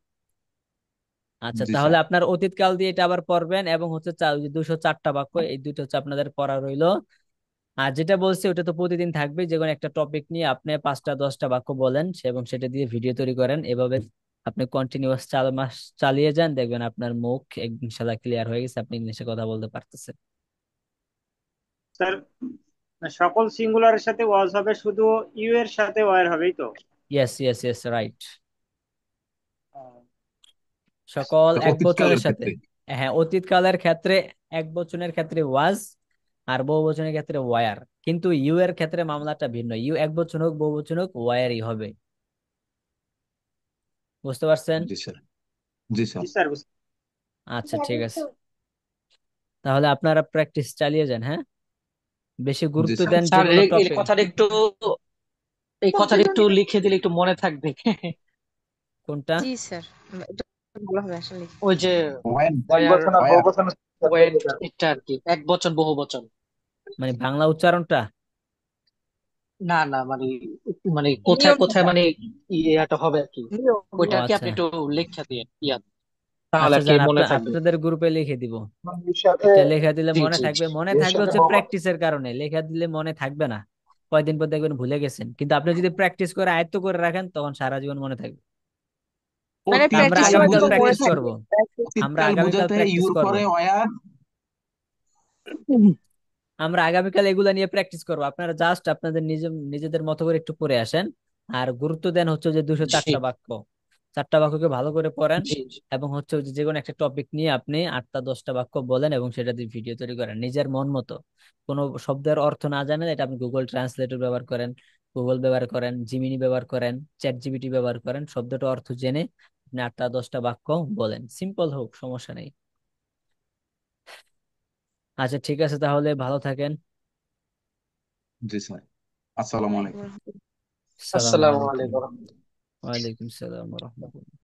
আচ্ছা জি তাহলে স্যার। আপনার অতীতকাল দিয়ে এটা আবার পড়বেন, এবং হচ্ছে 204টা বাক্য, এই দুটো হচ্ছে আপনাদের পড়া রইলো। আর যেটা বলছি ওটা তো প্রতিদিন থাকবে, যে কোনো একটা টপিক নিয়ে আপনি 5টা 10টা বাক্য বলেন, এবং সেটা দিয়ে ভিডিও তৈরি করেন, এভাবে আপনি কন্টিনিউয়াস 4 মাস চালিয়ে যান, দেখবেন আপনার মুখ ইনশাল্লাহ ক্লিয়ার হয়ে গেছে, আপনি ইংলিশে কথা বলতে পারতেছেন। স্যার, সকল সিঙ্গুলারের সাথে ওয়াজ হবে, শুধু ইউ এর সাথে ওয়ার হবেই তো? Yes yes yes right. সকল এক বচনের অতীতকালের সাথে। ক্ষেত্রে। হ্যাঁ অতীতকালের ক্ষেত্রে এক বচনের ক্ষেত্রে ওয়াজ, আর বহু বচনের ক্ষেত্রে ওয়ার। কিন্তু ইউ এর ক্ষেত্রে মামলাটা ভিন্ন, ইউ এক বচন হোক বহু বচন হোক ওয়ারই হবে। বুঝতে পারছেন? জি স্যার। জি জি স্যার। স্যার। আচ্ছা ঠিক আছে, তাহলে আপনারা প্র্যাকটিস চালিয়ে যান, হ্যাঁ। বেশি জি গুরুত্ব স্যার। দেন যে স্যার কোনো এই টপিক। কথাটা একটু, এই কথাটা একটু লিখে দিলে একটু মনে থাকবে। কোনটা? জি স্যার, এটা ভালো হবে আসলে। ওই যে ওয়েন্ট। এক ওয়ার বছর আর বহু ওয়ার। বছর ওয়েন্ট, এটা আর কি এক বচন বহু বচন। মানে বাংলা উচ্চারণটা? না না মানে, মানে কোথায় কোথায় নিয়মটা, মানে ইয়েটা হবে আর কি, নিয়ম ও ওইটা আর কি আচ্ছা। আপনি একটু লেখা দিয়ে ইয়া, তাহলে আচ্ছা আর কি যান, মনে থাকবে। আপনাদের গ্রুপে লিখে দিব। এর সাথে। এটা লেখা দিলে জি মনে জি জি। থাকবে, মনে এর থাকবে সাথে হচ্ছে বহু বছর। প্র্যাকটিসের কারণে, লেখা দিলে মনে থাকবে না। কয়দিন পর দেখবেন ভুলে গেছেন, কিন্তু আপনি যদি প্র্যাকটিস করে আয়ত্ত করে রাখেন তখন সারা জীবন মনে থাকবে। মানে আমরা প্র্যাকটিস অতীতকাল করার আগামীকাল জন্য বোঝাতে, মনে প্র্যাকটিস করব, থাকবে। আমরা অতীতকাল আগামীকাল বোঝাতে প্র্যাকটিস ইউর করব, পরে ওয়ার। আমরা আগামীকাল এগুলা নিয়ে প্র্যাকটিস করব। আপনারা জাস্ট আপনাদের নিজেদের মতো করে একটু পড়ে আসেন, আর গুরুত্ব দেন হচ্ছে যে জি 204টা বাক্য। 4টা বাক্যকে ভালো করে পড়েন, জি জি। এবং হচ্ছে ওই যে কোনো একটা টপিক নিয়ে আপনি 8টা 10টা বাক্য বলেন এবং সেটা দিয়ে ভিডিও তৈরি করেন নিজের মন মতো। কোনো শব্দের অর্থ না জানেন, এটা আপনি গুগল ট্রান্সলেটর ব্যবহার করেন, গুগল ব্যবহার করেন, জিমিনি ব্যবহার করেন, চ্যাট জিপিটি ব্যবহার করেন, শব্দটা অর্থ জেনে আপনি 8টা 10টা বাক্য বলেন, সিম্পল হোক সমস্যা নেই। আচ্ছা ঠিক আছে, তাহলে ভালো থাকেন। জি স্যার, আসসালামু আলাইকুম। সালামু আসসালামু আলাইকুম। আলাইকুম। ওয়ালাইকুম সালাম ওয়া রাহমাতুল্লাহ।